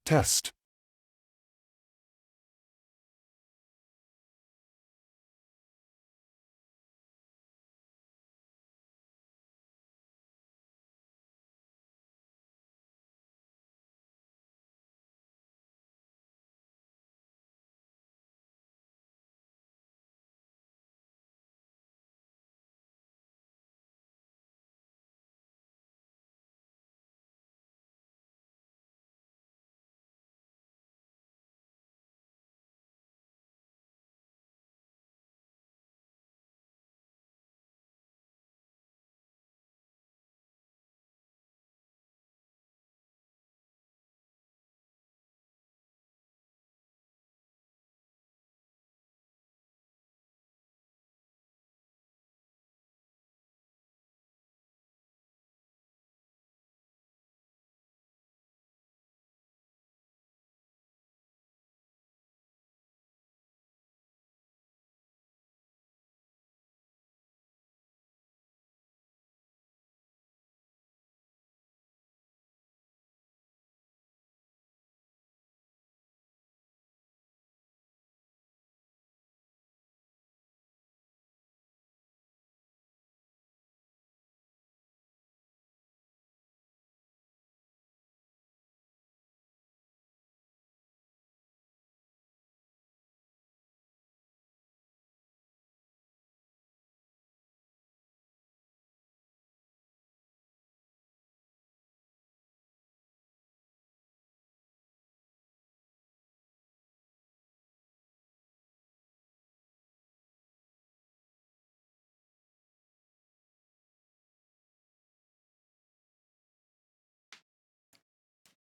Test.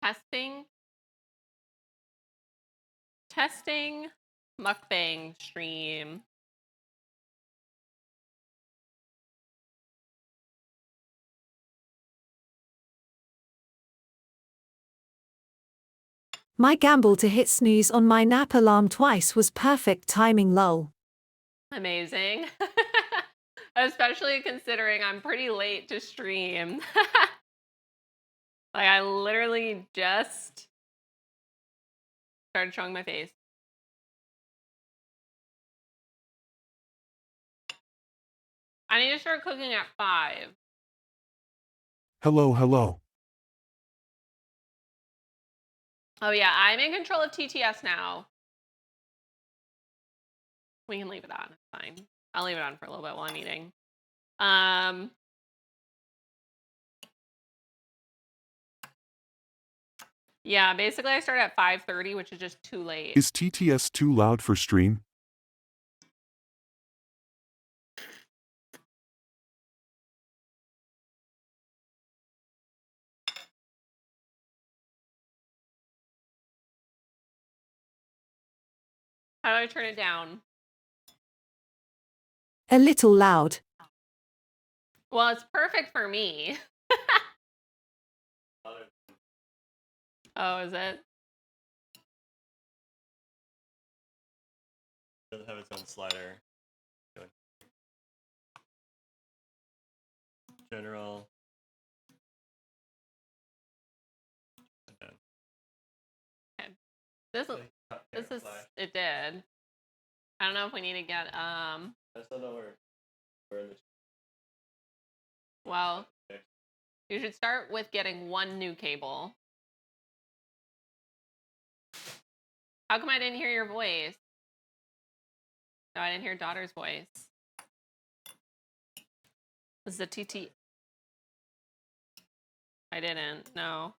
Testing. Testing. Mukbang stream. My gamble to hit snooze on my nap alarm twice was perfect timing, lol. Amazing. Especially considering I'm pretty late to stream. Like, I literally just started showing my face. I need to start cooking at 5. Hello, hello. Oh yeah, I'm in control of TTS now. We can leave it on, it's fine. I'll leave it on for a little bit while I'm eating. Yeah, basically I start at 5:30, which is just too late. Is TTS too loud for stream? How do I turn it down? A little loud. Well, it's perfect for me. Oh, is it? It doesn't have its own slider. General. Okay. This is it did. I don't know if we need to get I just don't know where in the well, you should start with getting one new cable. How come I didn't hear your voice? No, I didn't hear daughter's voice. This is a TT. I didn't, no.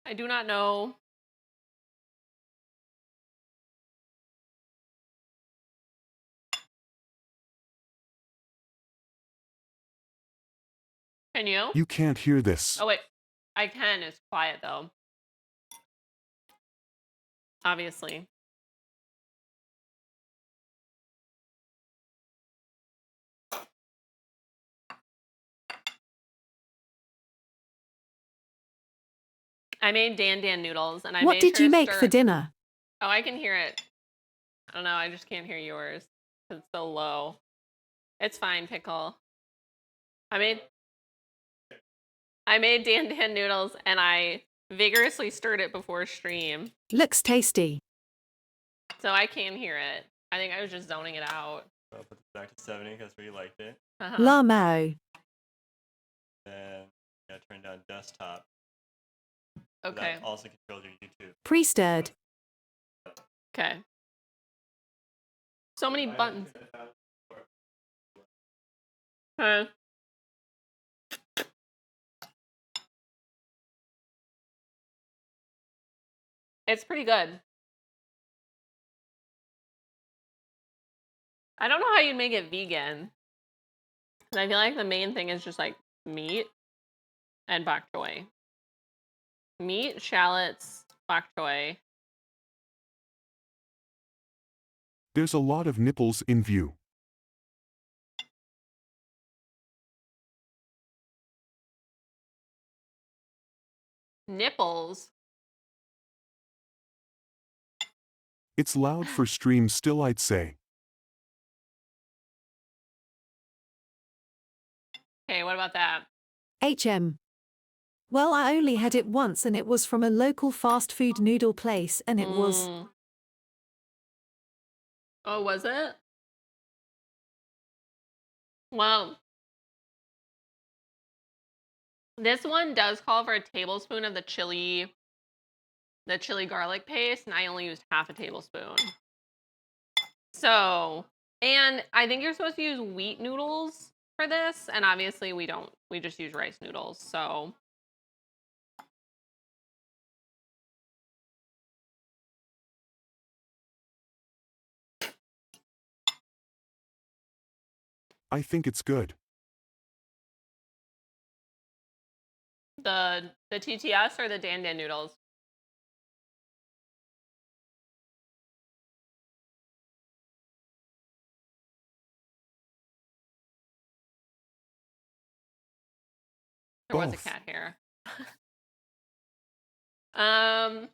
I do not know. Can you? You can't hear this. Oh wait, I can. It's quiet though. Obviously. I made Dan noodles and I What made did sure you to make stir for it. dinner? Oh, I can hear it. I don't know. I just can't hear yours. It's so low. It's fine, Pickle. I made Dan Dan noodles and I vigorously stirred it before stream. Looks tasty. So I can hear it. I think I was just zoning it out. I'll put this back to 70 because we liked it. Lamo. Then turn down desktop. Okay. That also controls your YouTube. Pre-stirred. Okay. So many buttons. Huh. It's pretty good. I don't know how you'd make it vegan. 'Cause I feel like the main thing is just like meat and bok choy. Meat, shallots, bok choy. There's a lot of nipples in view. Nipples. It's loud for stream still, I'd say. Okay, what about that? HM. Well, I only had it once and it was from a local fast food noodle place and it was... Oh, was it? Well, this one does call for a tablespoon of the chili garlic paste, and I only used half a tablespoon. So, and I think you're supposed to use wheat noodles for this, and obviously we don't. We just use rice noodles, so. I think it's good. The TTS or the Dan Dan noodles? There was a Both. cat here. Hank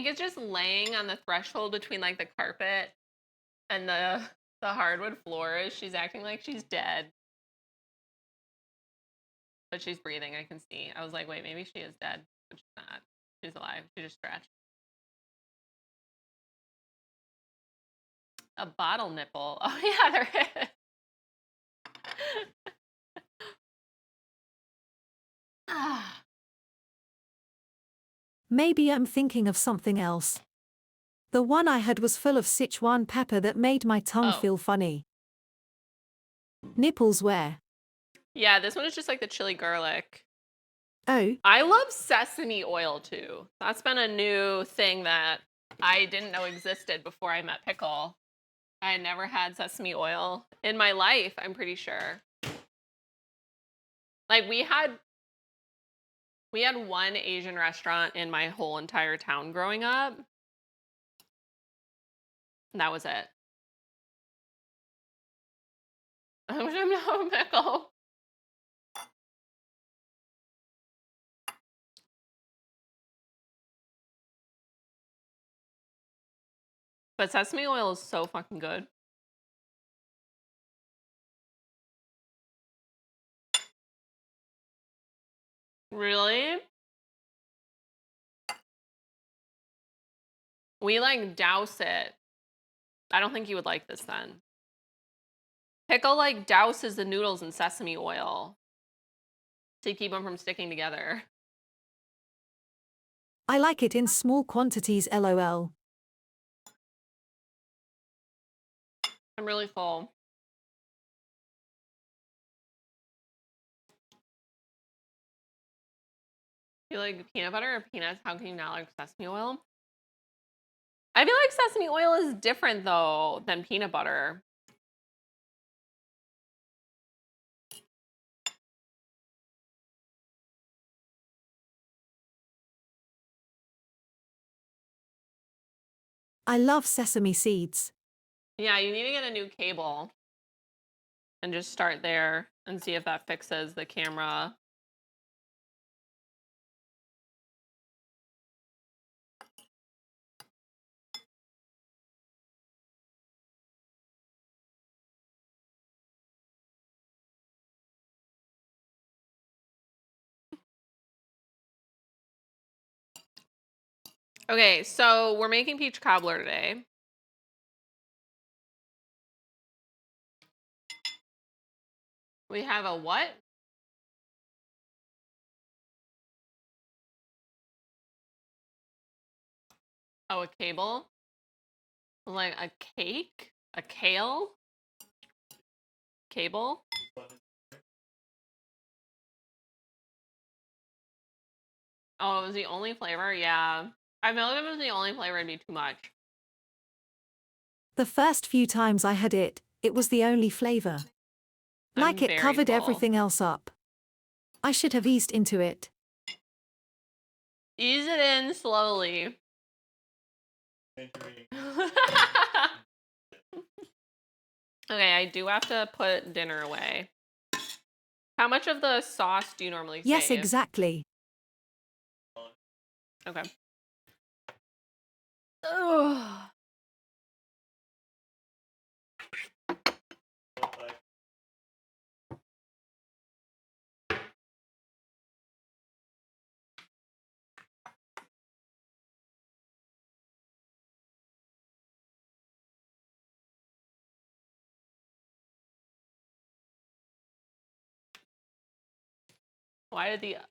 is just laying on the threshold between like the carpet and the hardwood floors. She's acting like she's dead. But she's breathing, I can see. I was like, wait, maybe she is dead. But she's not. She's alive. She just stretched. A bottle nipple. Oh yeah, there is. Maybe I'm thinking of something else. The one I had was full of Sichuan pepper that made my tongue feel funny. Nipples where? Yeah, this one is just like the chili garlic. Oh. I love sesame oil too. That's been a new thing that I didn't know existed before I met Pickle. I had never had sesame oil in my life, I'm pretty sure. Like we had one Asian restaurant in my whole entire town growing up. And that was it. I'm no Pickle. But sesame oil is so fucking good. Really? We like douse it. I don't think you would like this then. Pickle like douses the noodles in sesame oil to keep them from sticking together. I like it in small quantities, lol. I'm really full. You like peanut butter or peanuts? How can you not like sesame oil? I feel like sesame oil is different though than peanut butter. I love sesame seeds. Yeah, you need to get a new cable and just start there and see if that fixes the camera. Okay, so we're making peach cobbler today. We have a what? Oh, a cable? Like a cake? A kale? Cable? Oh, it was the only flavor? Yeah. I feel like if it was the only flavor, it'd be too much. The first few times I had it, it was the only flavor. Like I'm it very covered full. everything else up. I should have eased into it. Ease it in slowly. Okay, I do have to put dinner away. How much of the sauce do you normally Yes, save? exactly. Okay. Ugh.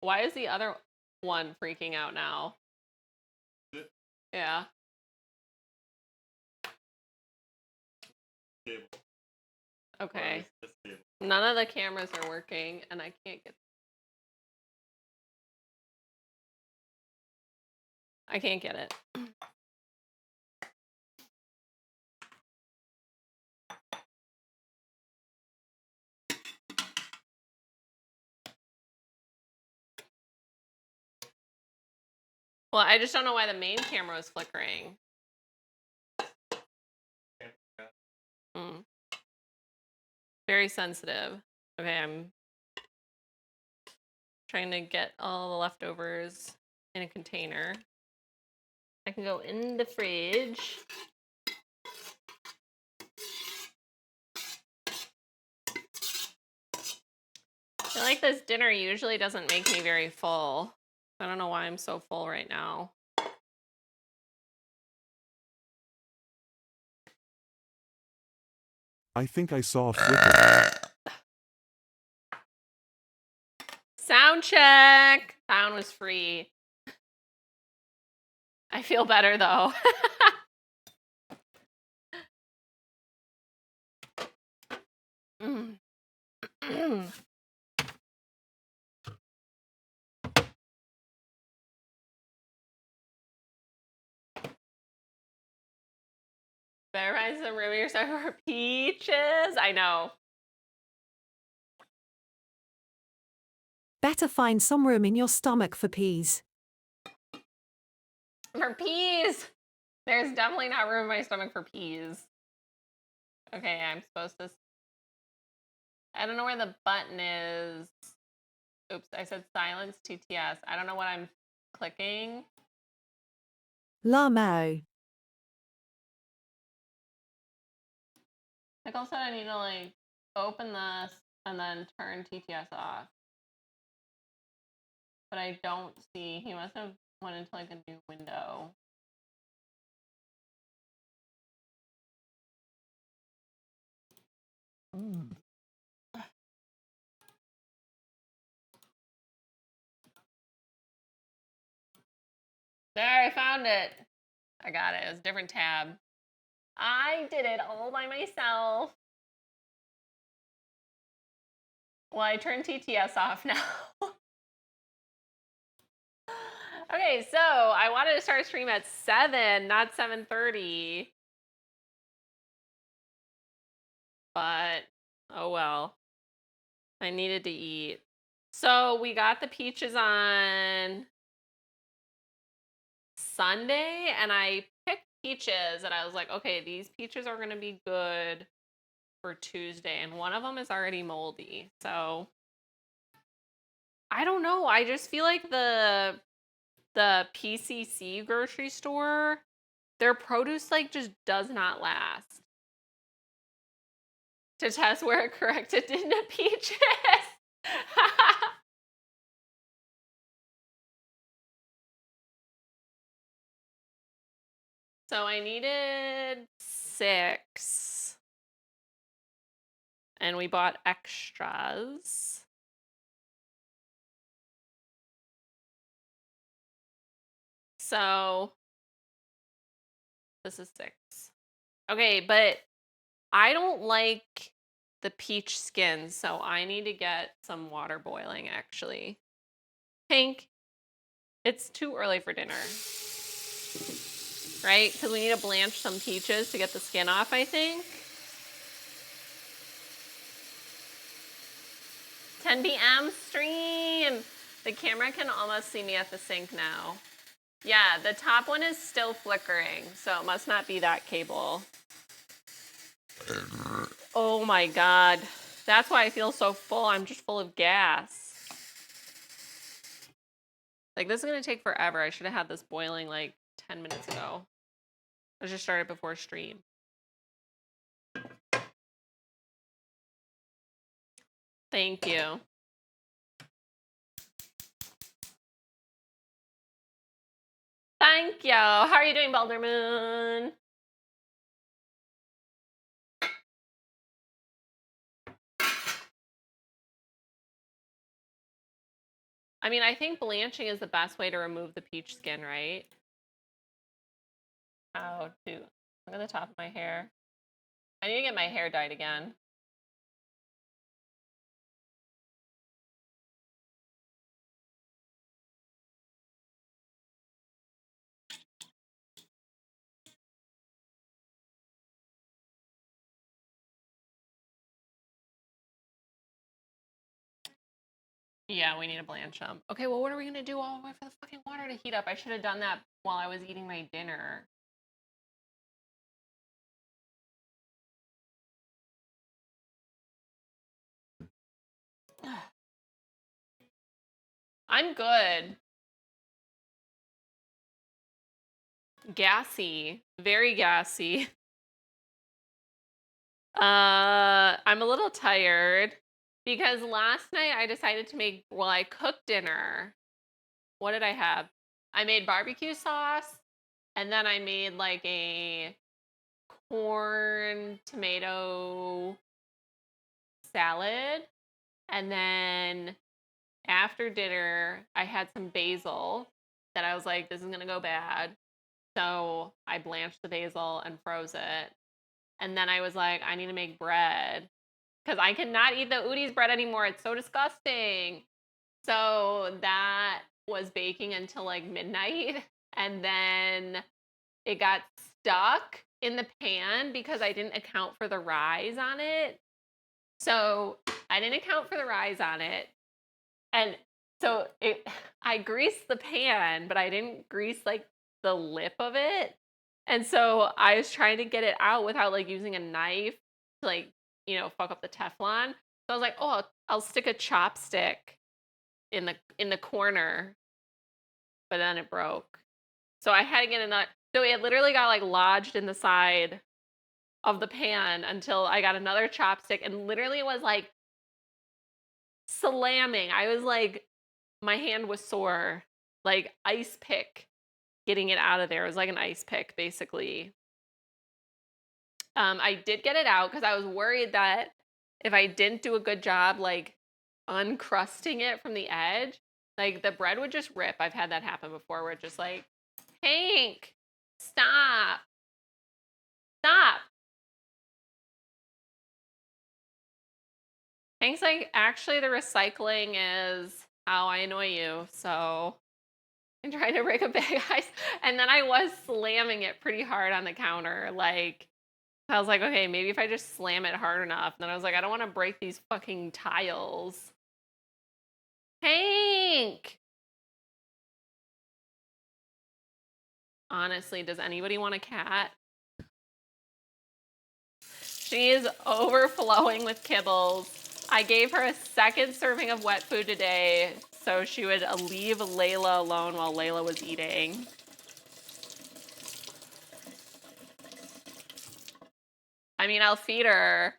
Why is the other one freaking out now? Yeah. Okay. None of the cameras are working and I can't get it. Well, I just don't know why the main camera is flickering. Mm. Very sensitive. Okay, I'm trying to get all the leftovers in a container. I can go in the fridge. I feel like this dinner usually doesn't make me very full. I don't know why I'm so full right now. I think I saw a flicker. Sound check! Sound was free. I feel better though. Mm. Better find some room in your stomach for peaches. I know. Better find some room in your stomach for peas. For peas! There's definitely not room in my stomach for peas. Okay, I'm supposed to... I don't know where the button is. Oops, I said silence TTS. I don't know what I'm clicking. La Mao. Nicole said I need to like open this and then turn TTS off. But I don't see. He must have went into like a new window. There, I found it. I got it. It was a different tab. I did it all by myself. Well, I turned TTS off now. Okay, so I wanted to start stream at 7, not 7:30. But, oh well. I needed to eat. So we got the peaches on Sunday, and I picked peaches, and I was like, okay, these peaches are going to be good for Tuesday, and one of them is already moldy. So I don't know. I just feel like the PCC grocery store, their produce like just does not last. To test where it corrected into peaches. So I needed 6. And we bought extras. So this is 6. Okay, but I don't like the peach skin, so I need to get some water boiling actually. Pink, it's too early for dinner. Right? Because we need to blanch some peaches to get the skin off, I think. 10 p.m. stream. The camera can almost see me at the sink now. Yeah, the top one is still flickering, so it must not be that cable. Oh my god. That's why I feel so full. I'm just full of gas. Like, this is going to take forever. I should have had this boiling like 10 minutes ago. I just started before stream. Thank you. Thank you. How are you doing, Boulder Moon? I mean, I think blanching is the best way to remove the peach skin, right? How to look at the top of my hair. I need to get my hair dyed again. Yeah, we need to blanch them. Okay, well, what are we gonna do all the way for the fucking water to heat up? I should have done that while I was eating my dinner. I'm good. Gassy. Very gassy. I'm a little tired because last night I decided to make, well, I cooked dinner. What did I have? I made barbecue sauce, and then I made like a corn tomato salad, and then after dinner I had some basil that I was like, this is gonna go bad, so I blanched the basil and froze it, and then I was like, I need to make bread because I cannot eat the Udi's bread anymore. It's so disgusting. So that was baking until like midnight, and then it got stuck in the pan because I didn't account for the rise on it. So I didn't account for the rise on it. And so I greased the pan, but I didn't grease like the lip of it. And so I was trying to get it out without like using a knife to like, fuck up the Teflon. So I was like, oh, I'll stick a chopstick in the corner, but then it broke. So I had to get another. So it literally got like lodged in the side of the pan until I got another chopstick, and literally it was like slamming. I was like, my hand was sore, like ice pick getting it out of there. It was like an ice pick, basically. I did get it out because I was worried that if I didn't do a good job, like uncrusting it from the edge, like the bread would just rip. I've had that happen before where it's just like, Hank, stop. Stop. Hank's like, actually, the recycling is how I annoy you. So I'm trying to break a big ice. And then I was slamming it pretty hard on the counter. Like, I was like, okay, maybe if I just slam it hard enough. And then I was like, I don't want to break these fucking tiles. Hank! Honestly, does anybody want a cat? She is overflowing with kibbles. I gave her a second serving of wet food today so she would leave Layla alone while Layla was eating. I mean, I'll feed her,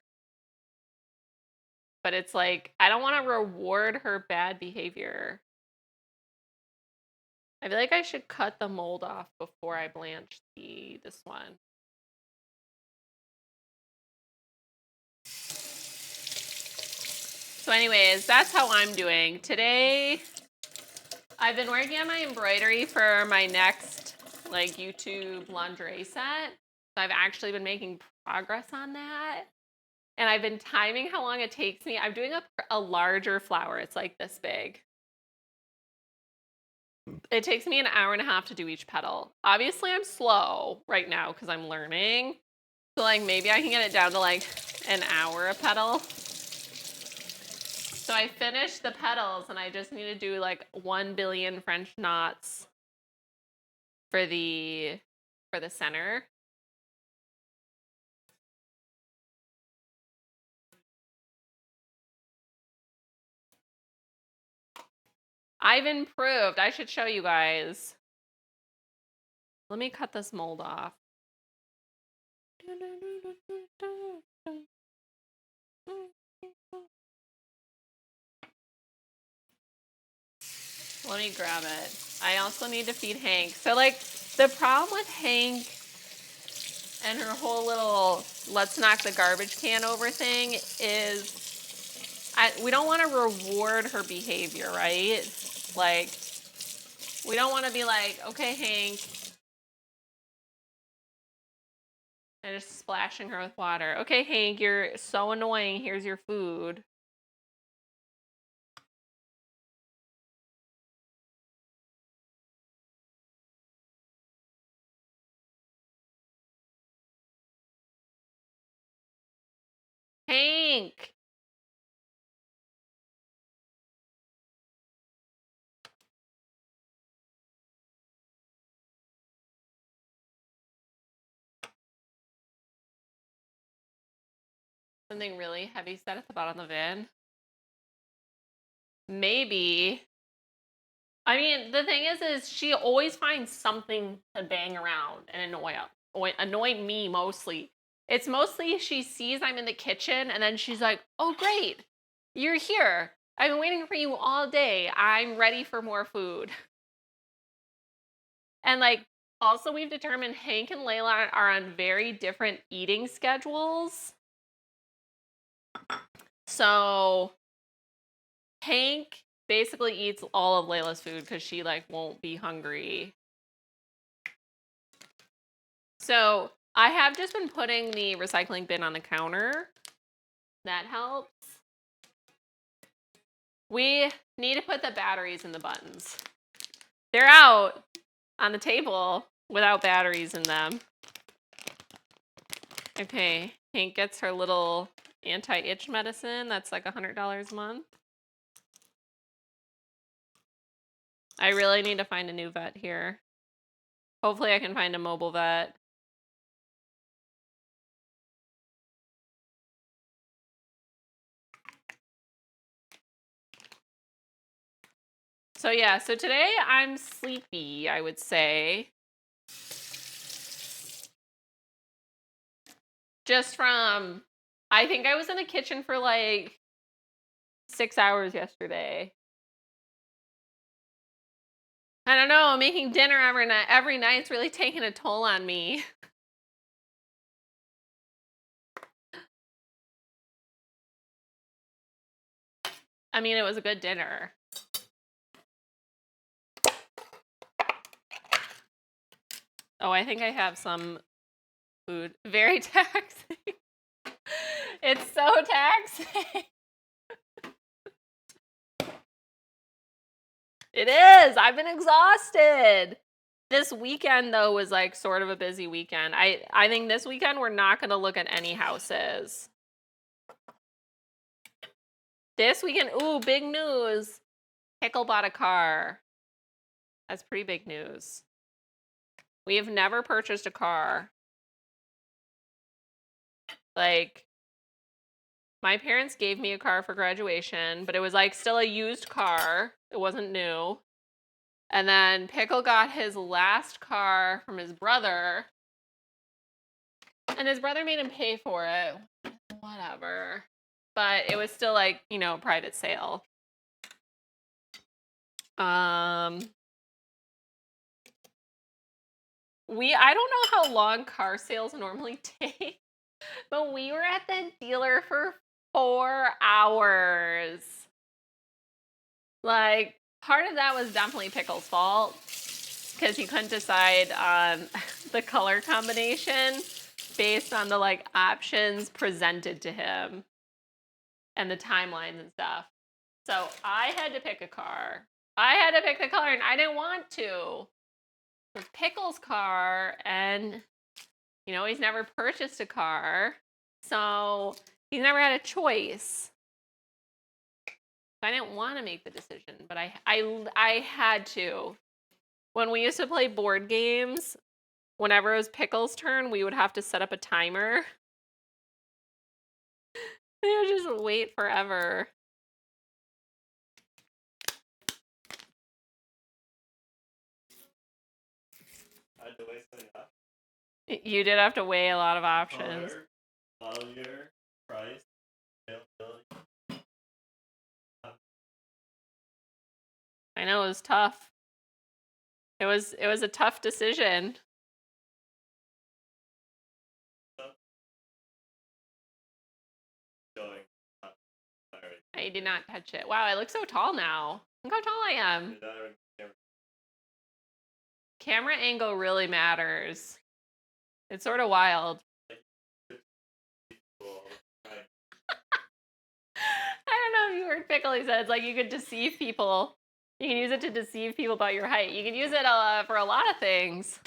but it's like, I don't want to reward her bad behavior. I feel like I should cut the mold off before I blanch be this one. So anyways, that's how I'm doing. Today, I've been working on my embroidery for my next like YouTube lingerie set. So I've actually been making progress on that. And I've been timing how long it takes me. I'm doing a larger flower. It's like this big. It takes me an hour and a half to do each petal. Obviously, I'm slow right now because I'm learning. So like maybe I can get it down to like an hour a petal. So I finished the petals and I just need to do like 1 billion French knots for the center. I've improved. I should show you guys. Let me cut this mold off. Let me grab it. I also need to feed Hank. So like the problem with Hank and her whole little let's knock the garbage can over thing is we don't want to reward her behavior, right? Like we don't want to be like, okay, Hank, and just splashing her with water. Okay, Hank, you're so annoying. Here's your food. Hank! Something really heavy set at the bottom of the bin. Maybe. I mean, the thing is she always finds something to bang around and annoy me mostly. It's mostly she sees I'm in the kitchen and then she's like, oh, great, you're here. I've been waiting for you all day. I'm ready for more food. And like, also we've determined Hank and Layla are on very different eating schedules. So Hank basically eats all of Layla's food because she like won't be hungry. So I have just been putting the recycling bin on the counter. That helps. We need to put the batteries in the buttons. They're out on the table without batteries in them. Okay, Hank gets her little anti-itch medicine. That's like $100 a month. I really need to find a new vet here. Hopefully I can find a mobile vet. So yeah, so today I'm sleepy, I would say. Just from, I think I was in the kitchen for like 6 hours yesterday. I don't know, making dinner every night's really taking a toll on me. I mean, it was a good dinner. Oh, I think I have some food. Very taxing. It's so taxing. It is. I've been exhausted. This weekend, though, was like sort of a busy weekend. I think this weekend we're not going to look at any houses. This weekend, ooh, big news. Pickle bought a car. That's pretty big news. We have never purchased a car. Like, my parents gave me a car for graduation, but it was like still a used car. It wasn't new. And then Pickle got his last car from his brother. And his brother made him pay for it. Whatever. But it was still like, you know, private sale. I don't know how long car sales normally take, but we were at the dealer for 4 hours. Like, part of that was definitely Pickle's fault because he couldn't decide on the color combination based on the like options presented to him and the timelines and stuff. So I had to pick a car. I had to pick the color and I didn't want to. It was Pickle's car and you know, he's never purchased a car. So he's never had a choice. I didn't want to make the decision, but I had to. When we used to play board games, whenever it was Pickle's turn, we would have to set up a timer. They would just wait forever. I had to wait so much. You did have to weigh a lot of options. Color, model year, price, availability. I know it was tough. It was a tough decision. Showing. Sorry. I did not touch it. Wow, I look so tall now. Look how tall I am. Did that already- Camera angle really matters. It's sort of wild. Cool. Right. I don't know if you heard Pickle. He said it's like you could deceive people. You can use it to deceive people about your height. You can use it for a lot of things.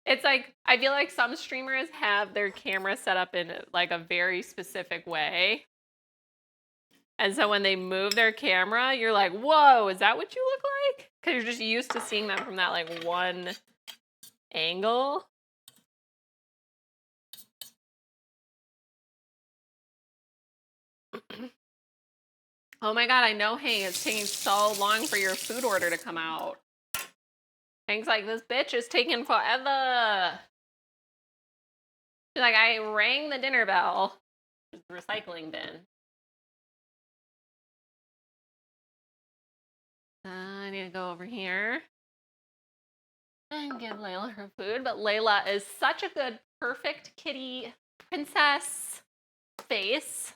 It's like, I feel like some streamers have their camera set up in like a very specific way. And so when they move their camera, you're like, whoa, is that what you look like? Because you're just used to seeing them from that like one angle. Oh my god, I know, Hank, it's taking so long for your food order to come out. Hank's like, this bitch is taking forever. She's like, I rang the dinner bell. It's the recycling bin. I need to go over here and give Layla her food. But Layla is such a good, perfect kitty princess face.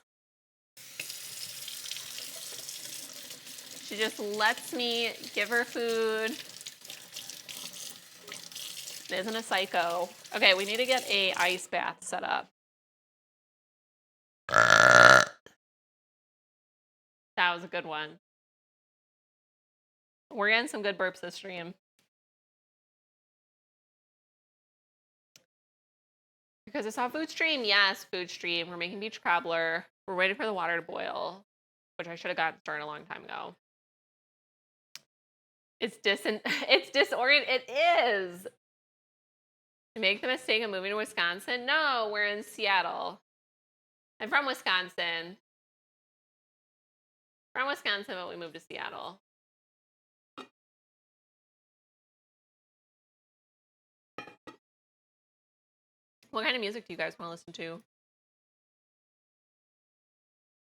She just lets me give her food. Isn't a psycho. Okay, we need to get a ice bath set up. That was a good one. We're getting some good burps this stream. Because I saw food stream. Yes, food stream. We're making beach cobbler. We're waiting for the water to boil, which I should have gotten started a long time ago. It's disoriented. It is. To make the mistake of moving to Wisconsin? No, we're in Seattle. I'm from Wisconsin. From Wisconsin, but we moved to Seattle. What kind of music do you guys want to listen to?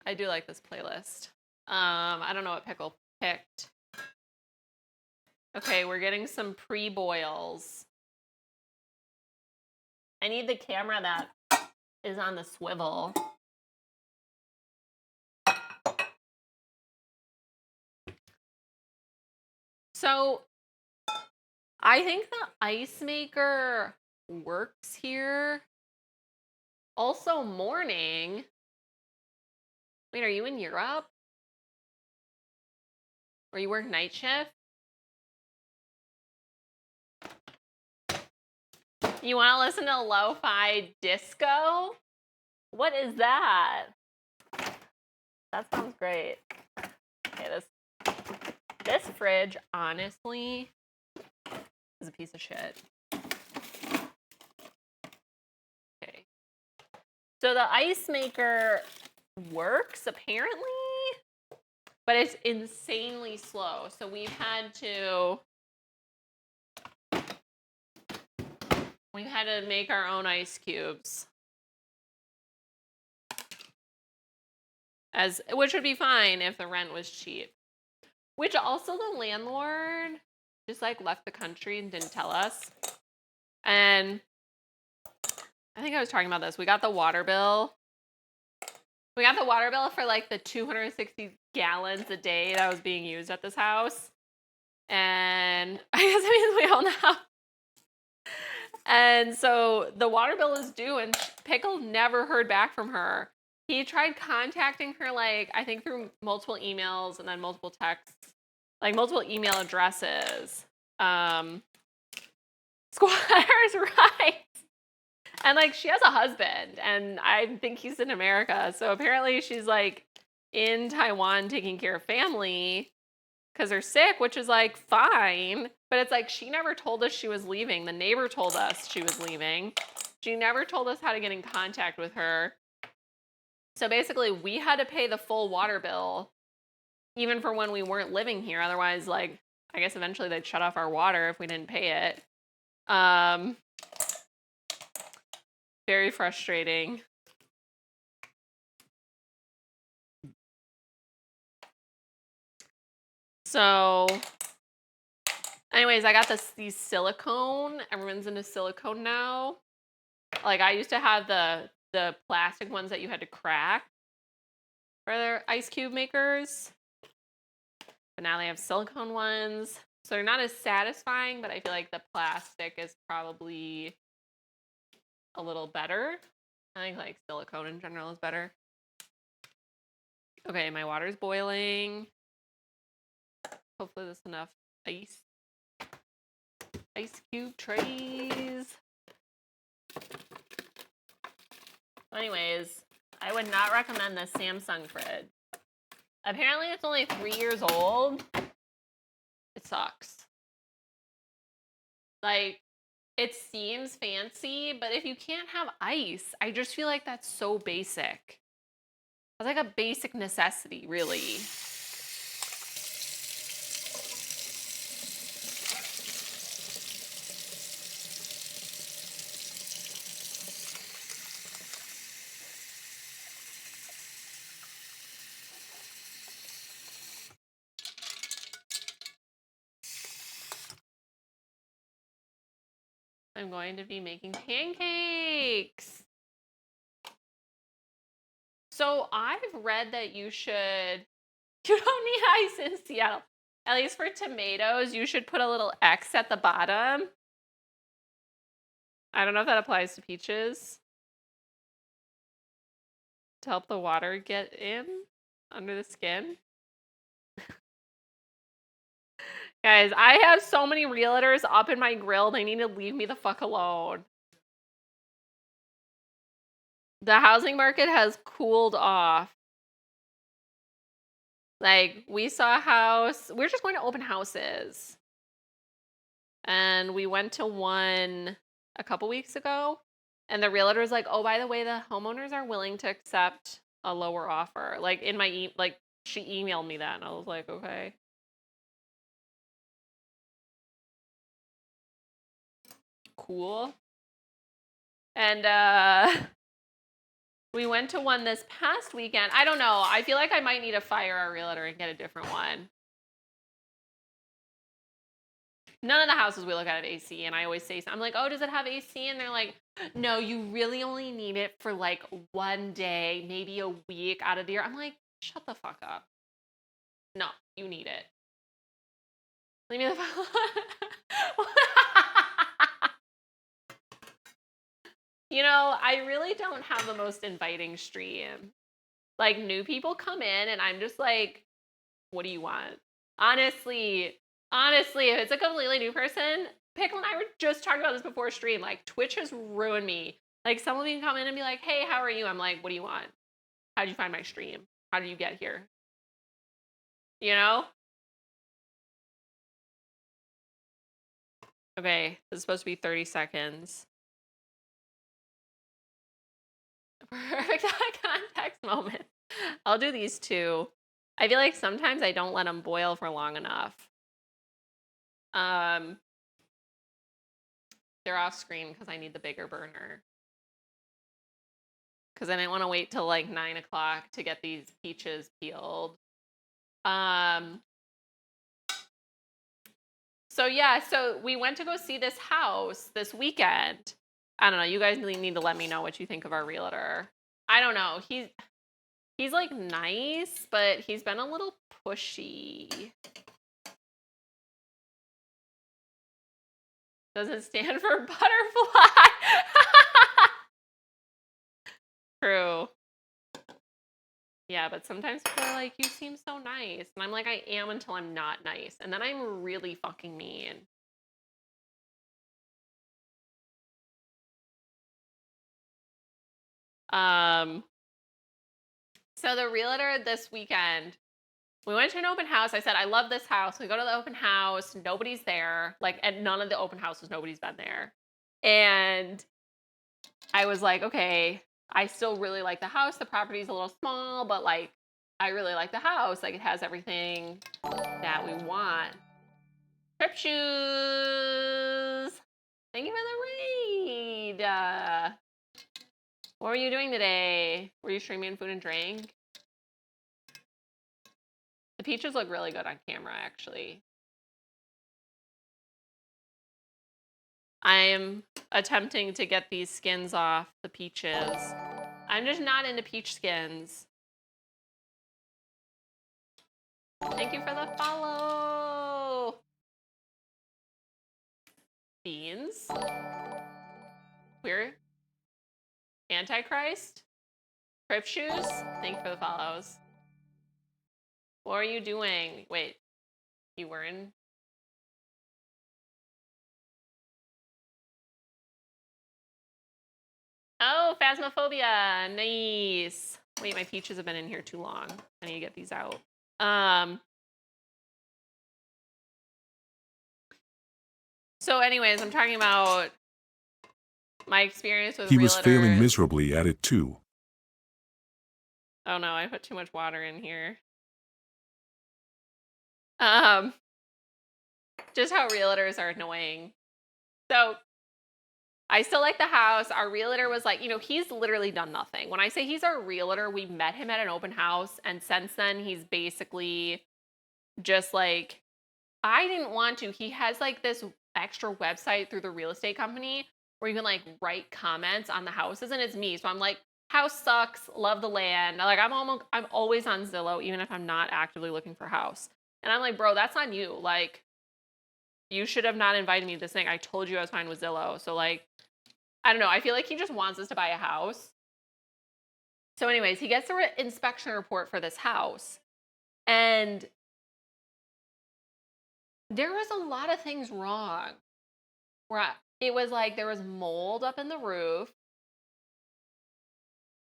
I do like this playlist. I don't know what Pickle picked. Okay, we're getting some pre-boils. I need the camera that is on the swivel. So, I think the ice maker works here. Also morning. Wait, are you in Europe? Or you work night shift? You want to listen to lo-fi disco? What is that? That sounds great. Okay, this fridge, honestly, is a piece of shit. Okay. So the ice maker works, apparently, but it's insanely slow. So we've had to make our own ice cubes. Which would be fine if the rent was cheap. Which also the landlord just like left the country and didn't tell us. And I think I was talking about this. We got the water bill. We got the water bill for like the 260 gallons a day that was being used at this house. And I guess it means we own the house. And so the water bill is due, and Pickle never heard back from her. He tried contacting her, like, I think through multiple emails and then multiple texts, like multiple email addresses. Squatter's right. And like, she has a husband, and I think he's in America. So apparently she's like in Taiwan taking care of family because they're sick, which is like fine. But it's like, she never told us she was leaving. The neighbor told us she was leaving. She never told us how to get in contact with her. So basically, we had to pay the full water bill, even for when we weren't living here. Otherwise, like, I guess eventually they'd shut off our water if we didn't pay it. Very frustrating. So, anyways, I got these silicone. Everyone's into silicone now. Like, I used to have the plastic ones that you had to crack for their ice cube makers. But now they have silicone ones. So they're not as satisfying, but I feel like the plastic is probably a little better. I think like silicone in general is better. Okay, my water's boiling. Hopefully there's enough ice cube trays. Anyways, I would not recommend this Samsung fridge. Apparently it's only 3 years old. It sucks. Like, it seems fancy, but if you can't have ice, I just feel like that's so basic. It's like a basic necessity, really. I'm going to be making pancakes. So I've read that you don't need ice in Seattle. At least for tomatoes, you should put a little X at the bottom. I don't know if that applies to peaches. To help the water get in under the skin. Guys, I have so many realtors up in my grill. They need to leave me the fuck alone. The housing market has cooled off. Like, we saw a house. We're just going to open houses. And we went to one a couple weeks ago. And the realtor was like, oh, by the way, the homeowners are willing to accept a lower offer. Like, in my, she emailed me that. And I was like, okay. Cool. And we went to one this past weekend. I don't know. I feel like I might need to fire our realtor and get a different one. None of the houses we look at have AC, and I always say, I'm like, oh, does it have AC? And they're like, no, you really only need it for like one day, maybe a week out of the year. I'm like, shut the fuck up. No, you need it. Leave me the fuck. You know, I really don't have the most inviting stream. Like, new people come in and I'm just like, what do you want? Honestly, if it's a completely new person, Pickle and I were just talking about this before stream. Like, Twitch has ruined me. Like, some of you come in and be like, hey, how are you? I'm like, what do you want? How'd you find my stream? How did you get here? You know? Okay, this is supposed to be 30 seconds. Perfect eye contact moment. I'll do these two. I feel like sometimes I don't let them boil for long enough. They're off screen because I need the bigger burner. Because I didn't want to wait till like 9 o'clock to get these peaches peeled. So yeah, so we went to go see this house this weekend. I don't know. You guys really need to let me know what you think of our realtor. I don't know. He's like nice, but he's been a little pushy. Doesn't stand for butterfly. True. Yeah, but sometimes people are like, you seem so nice. And I'm like, I am until I'm not nice. And then I'm really fucking mean. So the realtor this weekend, we went to an open house. I said, I love this house. We go to the open house. Nobody's there. Like, at none of the open houses, nobody's been there. And I was like, okay, I still really like the house. The property's a little small, but like, I really like the house. Like, it has everything that we want. Trip shoes. Thank you for the raid. What were you doing today? Were you streaming food and drink? The peaches look really good on camera, actually. I'm attempting to get these skins off the peaches. I'm just not into peach skins. Thank you for the follow. Beans. Queer. Antichrist. Crip shoes. Thank you for the follows. What are you doing? Wait, you were in? Oh, Phasmophobia. Nice. Wait, my peaches have been in here too long. I need to get these out. So anyways, I'm talking about my experience with He was failing realtors. miserably at it too. Oh no, I put too much water in here. Just how realtors are annoying. So I still like the house. Our realtor was like, you know, he's literally done nothing. When I say he's our realtor, we met him at an open house, and since then he's basically just like, I didn't want to. He has like this extra website through the real estate company where you can like write comments on the houses, and it's me. So I'm like, house sucks, love the land. Like I'm always on Zillow, even if I'm not actively looking for a house. And I'm like, bro, that's on you. Like, you should have not invited me to this thing. I told you I was fine with Zillow. So like, I don't know. I feel like he just wants us to buy a house. So anyways, he gets the inspection report for this house. And there was a lot of things wrong. Where it was like there was mold up in the roof.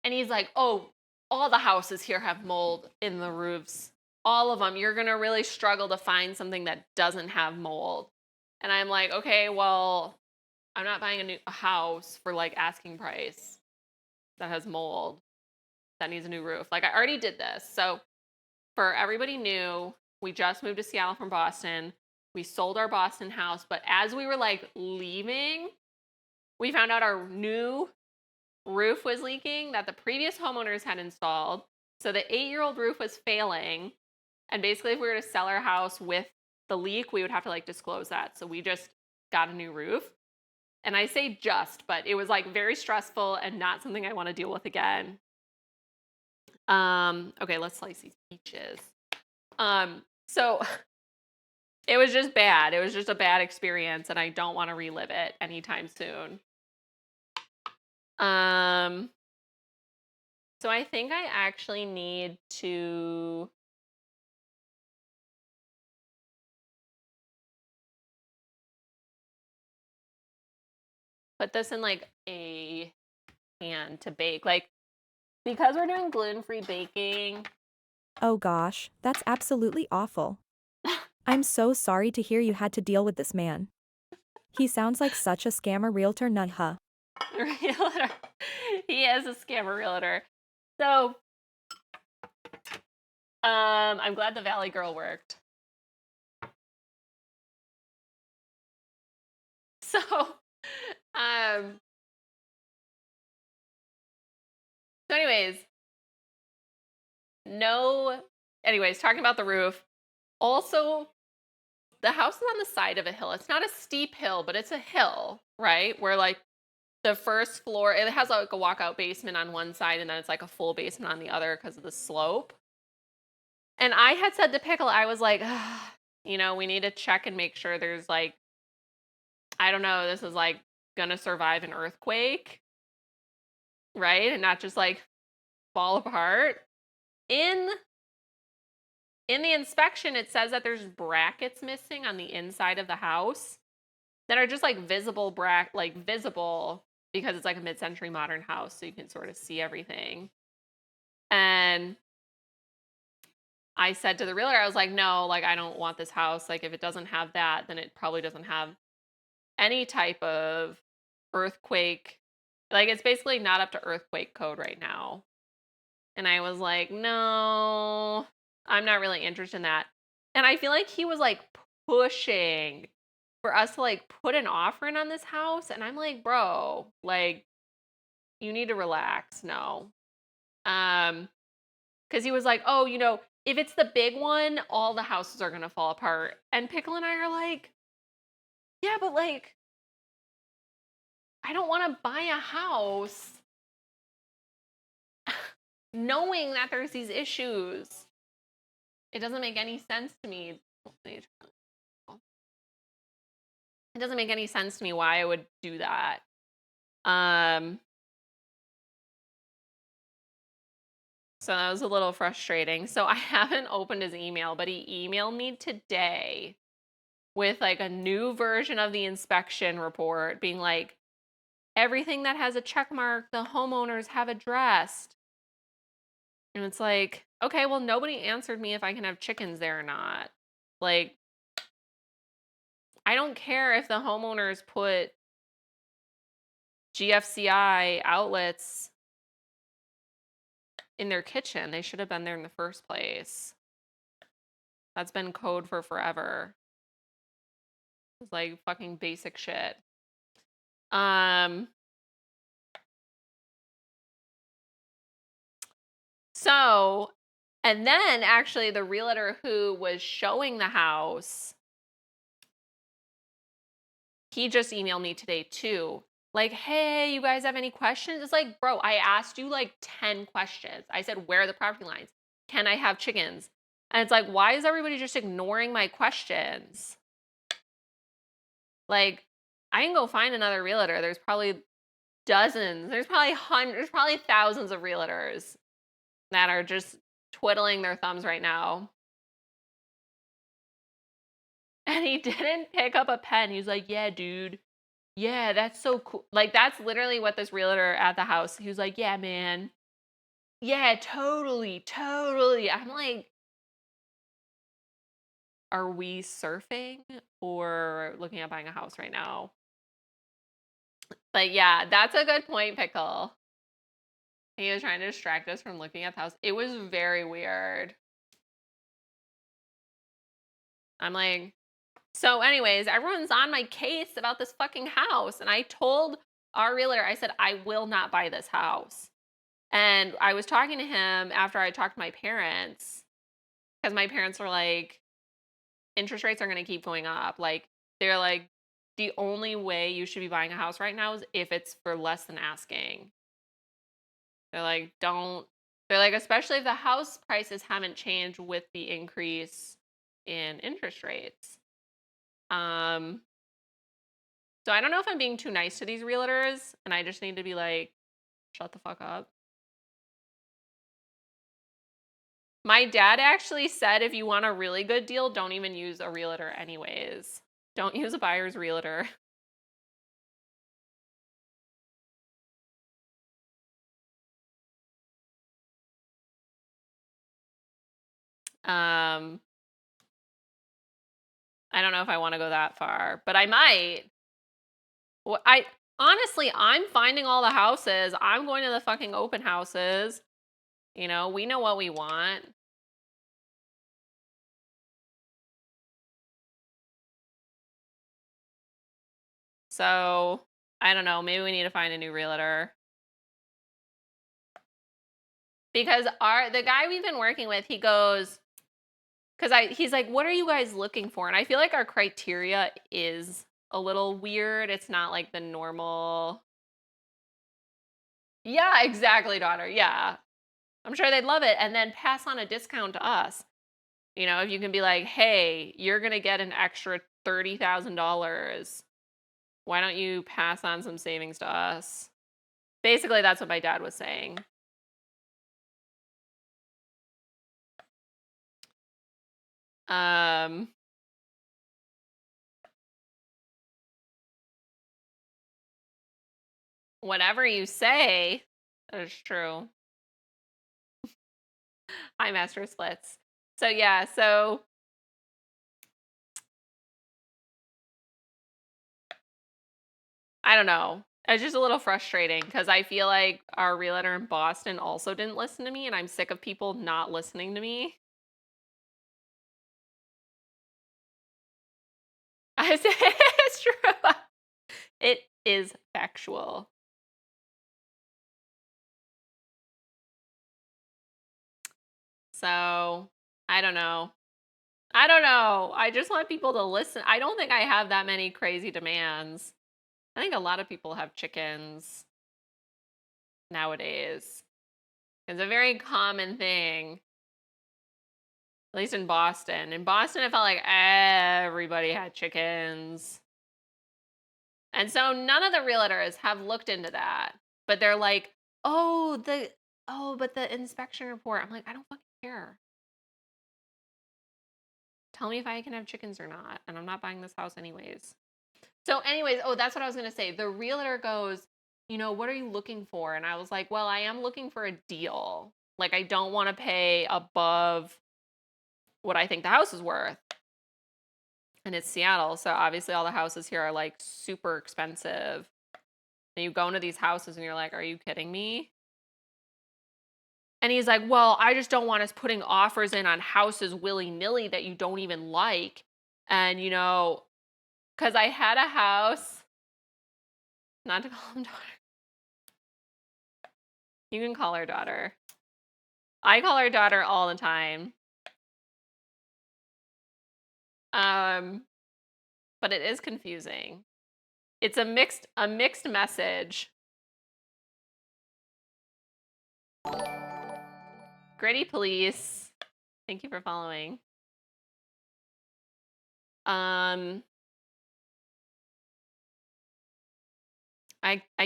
And he's like, oh, all the houses here have mold in the roofs. All of them. You're going to really struggle to find something that doesn't have mold. And I'm like, okay, well, I'm not buying a house for like asking price that has mold, that needs a new roof. Like I already did this. So for everybody new, we just moved to Seattle from Boston. We sold our Boston house. But as we were like leaving, we found out our new roof was leaking that the previous homeowners had installed. So the 8-year-old roof was failing. And basically, if we were to sell our house with the leak, we would have to like disclose that. So we just got a new roof. And I say just, but it was like very stressful and not something I want to deal with again. Okay, let's slice these peaches. So it was just bad. It was just a bad experience, and I don't want to relive it anytime soon. So I think I actually need to put this in like a pan to bake. Like, because we're doing gluten-free baking. Oh gosh, that's absolutely awful. I'm so sorry to hear you had to deal with this man. He sounds like such a scammer realtor nut, huh? Realtor. He is a scammer realtor. So, I'm glad the Valley Girl worked. So, anyways, talking about the roof. Also, the house is on the side of a hill. It's not a steep hill, but it's a hill, right? Where like the first floor, it has like a walkout basement on one side and then it's like a full basement on the other because of the slope. And I had said to Pickle, I was like, you know, we need to check and make sure there's like, I don't know, this is like gonna survive an earthquake, right? And not just like fall apart. In the inspection, it says that there's brackets missing on the inside of the house that are just like visible visible because it's like a mid-century modern house, so you can sort of see everything. And I said to the realtor, I was like, no, like I don't want this house. Like if it doesn't have that, then it probably doesn't have any type of earthquake. Like it's basically not up to earthquake code right now. And I was like, no, I'm not really interested in that. And I feel like he was like pushing for us to like put an offer in on this house. And I'm like, bro, like you need to relax. No. Because he was like, oh, you know, if it's the big one, all the houses are going to fall apart. And Pickle and I are like, yeah, but like, I don't want to buy a house knowing that there's these issues. It doesn't make any sense to me. It doesn't make any sense to me why I would do that. So that was a little frustrating. So I haven't opened his email, but he emailed me today with like a new version of the inspection report being like, everything that has a check mark, the homeowners have addressed. And it's like, okay, well, nobody answered me if I can have chickens there or not. Like, I don't care if the homeowners put GFCI outlets in their kitchen. They should have been there in the first place. That's been code for forever. It's like fucking basic shit. So, and then actually the realtor who was showing the house, he just emailed me today too. Like, hey, you guys have any questions? It's like, bro, I asked you like 10 questions. I said, where are the property lines? Can I have chickens? And it's like, why is everybody just ignoring my questions? Like, I can go find another realtor. There's probably dozens. There's probably hundreds, there's probably thousands of realtors that are just twiddling their thumbs right now. And he didn't pick up a pen. He was like, yeah, dude. Yeah, that's so cool. Like, that's literally what this realtor at the house, he was like, yeah, man. Yeah, totally, totally. I'm like, are we surfing or looking at buying a house right now? But yeah, that's a good point, Pickle. He was trying to distract us from looking at the house. It was very weird. I'm like, so anyways, everyone's on my case about this fucking house. And I told our realtor, I said, I will not buy this house. And I was talking to him after I talked to my parents, because my parents were like, interest rates are going to keep going up. Like, they're like, the only way you should be buying a house right now is if it's for less than asking. They're like, they're like, especially if the house prices haven't changed with the increase in interest rates. So I don't know if I'm being too nice to these realtors and I just need to be like, shut the fuck up. My dad actually said if you want a really good deal, don't even use a realtor anyways. Don't use a buyer's realtor. I don't know if I want to go that far, but I might. Well, honestly, I'm finding all the houses. I'm going to the fucking open houses. You know, we know what we want. So, I don't know. Maybe we need to find a new realtor. Because the guy we've been working with, he goes, because he's like, what are you guys looking for? And I feel like our criteria is a little weird. It's not like the normal. Yeah, exactly, daughter. Yeah. I'm sure they'd love it. And then pass on a discount to us. You know, if you can be like, hey, you're going to get an extra $30,000. Why don't you pass on some savings to us? Basically, that's what my dad was saying. Whatever you say, that is true. Hi, Master Splits. So yeah, so I don't know. It's just a little frustrating because I feel like our realtor in Boston also didn't listen to me, and I'm sick of people not listening to me. I say it's true. It is factual. So I don't know. I don't know. I just want people to listen. I don't think I have that many crazy demands. I think a lot of people have chickens nowadays. It's a very common thing, at least in Boston. In Boston, it felt like everybody had chickens. And so none of the realtors have looked into that. But they're like, but the inspection report. I'm like, I don't fucking care. Tell me if I can have chickens or not. And I'm not buying this house anyways. So anyways, that's what I was going to say. The realtor goes, what are you looking for? And I was like, well, I am looking for a deal. Like, I don't want to pay above what I think the house is worth. And it's Seattle. So obviously all the houses here are like super expensive. And you go into these houses and you're like, are you kidding me? And he's like, well, I just don't want us putting offers in on houses willy-nilly that you don't even like. And, because I had a house, not to call him daughter. You can call her daughter. I call her daughter all the time. But it is confusing. It's a mixed message. Gritty Police. Thank you for following. I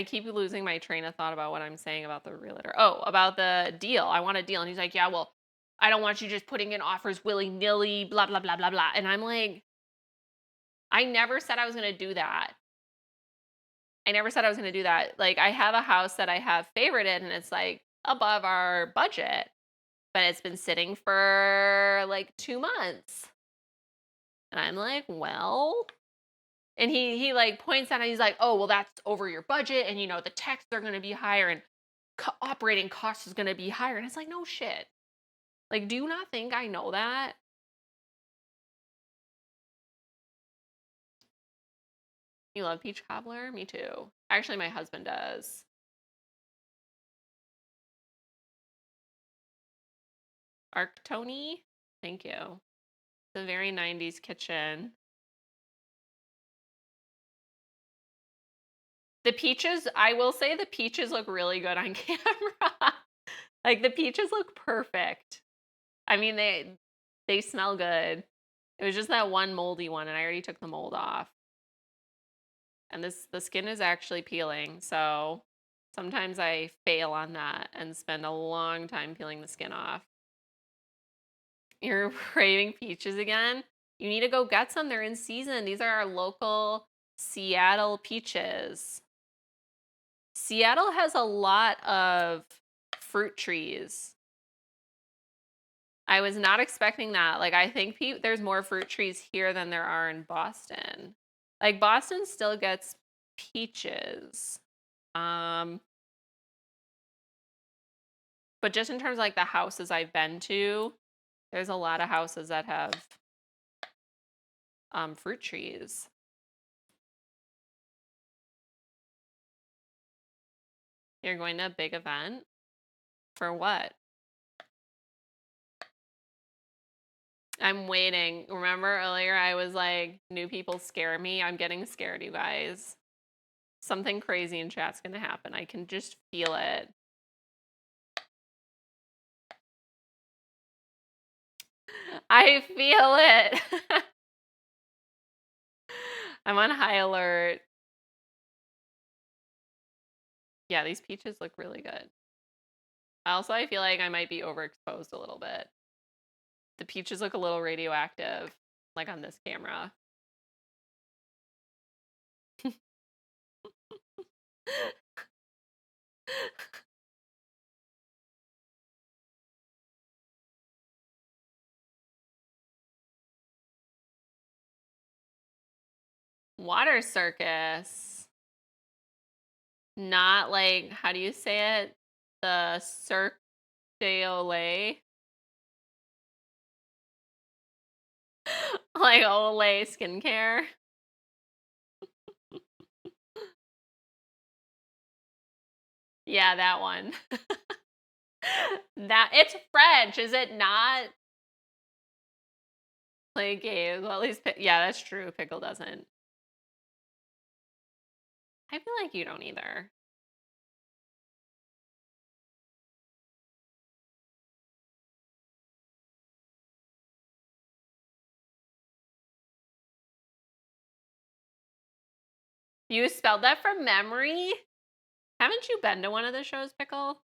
keep losing my train of thought about what I'm saying about the realtor. Oh, about the deal. I want a deal. And he's like, yeah, well, I don't want you just putting in offers willy-nilly, blah, blah, blah, blah, blah. And I'm like, I never said I was going to do that. I never said I was going to do that. Like, I have a house that I have favorited, and it's like above our budget, but it's been sitting for like 2 months. And I'm like, well, and he like points out, and he's like, oh, well, that's over your budget. And, the taxes are going to be higher, and operating costs is going to be higher. And it's like, no shit. Like, do you not think I know that? You love peach cobbler? Me too. Actually, my husband does. Arctony? Thank you. It's a very 90s kitchen. The peaches, I will say the peaches look really good on camera. Like, the peaches look perfect. I mean, they smell good. It was just that one moldy one, and I already took the mold off. And the skin is actually peeling, so sometimes I fail on that and spend a long time peeling the skin off. You're craving peaches again? You need to go get some. They're in season. These are our local Seattle peaches. Seattle has a lot of fruit trees. I was not expecting that. Like, I think there's more fruit trees here than there are in Boston. Like, Boston still gets peaches. But just in terms of like the houses I've been to, there's a lot of houses that have fruit trees. You're going to a big event? For what? I'm waiting. Remember earlier I was like, new people scare me. I'm getting scared, you guys. Something crazy in chat's gonna happen. I can just feel it. I feel it. I'm on high alert. Yeah, these peaches look really good. Also, I feel like I might be overexposed a little bit. The peaches look a little radioactive, like on this camera. Water circus. Not like, how do you say it? The Cirque du Soleil. Like Olay skincare. Yeah, that one. That it's French, is it not? Play games. Well, at least, yeah, that's true. Pickle doesn't. I feel like you don't either. You spelled that from memory? Haven't you been to one of the shows, Pickle?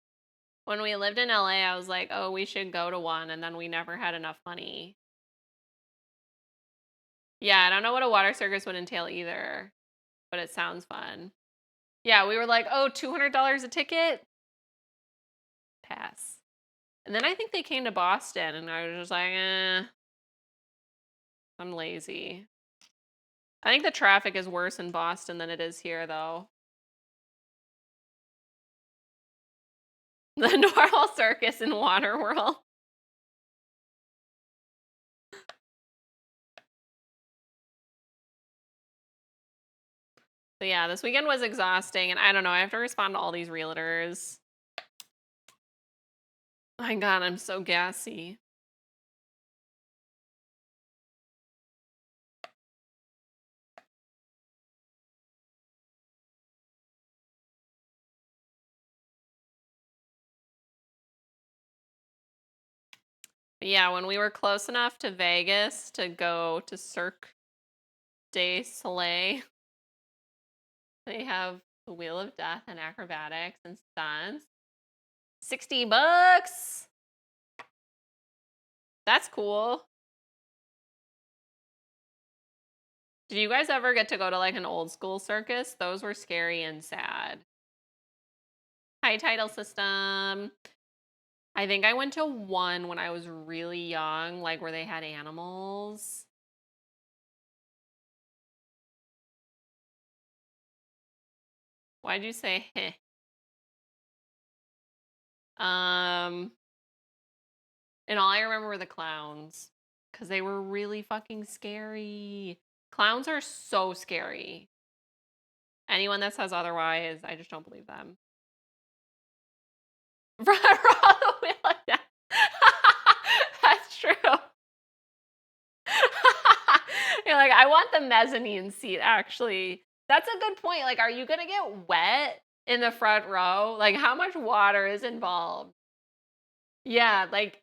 When we lived in LA, I was like, oh, we should go to one, and then we never had enough money. Yeah, I don't know what a water circus would entail either, but it sounds fun. Yeah, we were like, oh, $200 a ticket? Pass. And then I think they came to Boston, and I was just like, I'm lazy. I think the traffic is worse in Boston than it is here, though. The normal circus in Waterworld. So yeah, this weekend was exhausting, and I don't know, I have to respond to all these realtors. My God, I'm so gassy. But yeah, when we were close enough to Vegas to go to Cirque du Soleil, they have the Wheel of Death and acrobatics and stunts. $60. That's cool. Did you guys ever get to go to like an old school circus? Those were scary and sad. High title system. I think I went to one when I was really young, like where they had animals. Why'd you say heh? And all I remember were the clowns because they were really fucking scary. Clowns are so scary. Anyone that says otherwise, I just don't believe them. Front row the wheel of death. That's true. You're like, I want the mezzanine seat, actually. That's a good point. Like, are you going to get wet in the front row? Like, how much water is involved? Yeah, like,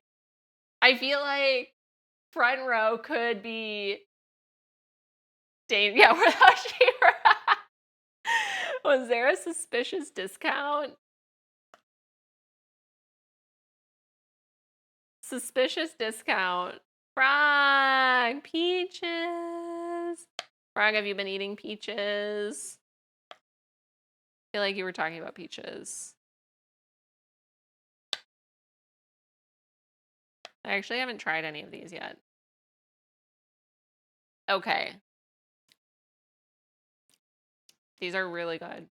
I feel like front row could be yeah, without cheaper. Was there a suspicious discount? Suspicious discount. Frog, peaches. Frog, have you been eating peaches? I feel like you were talking about peaches. I actually haven't tried any of these yet. Okay. These are really good.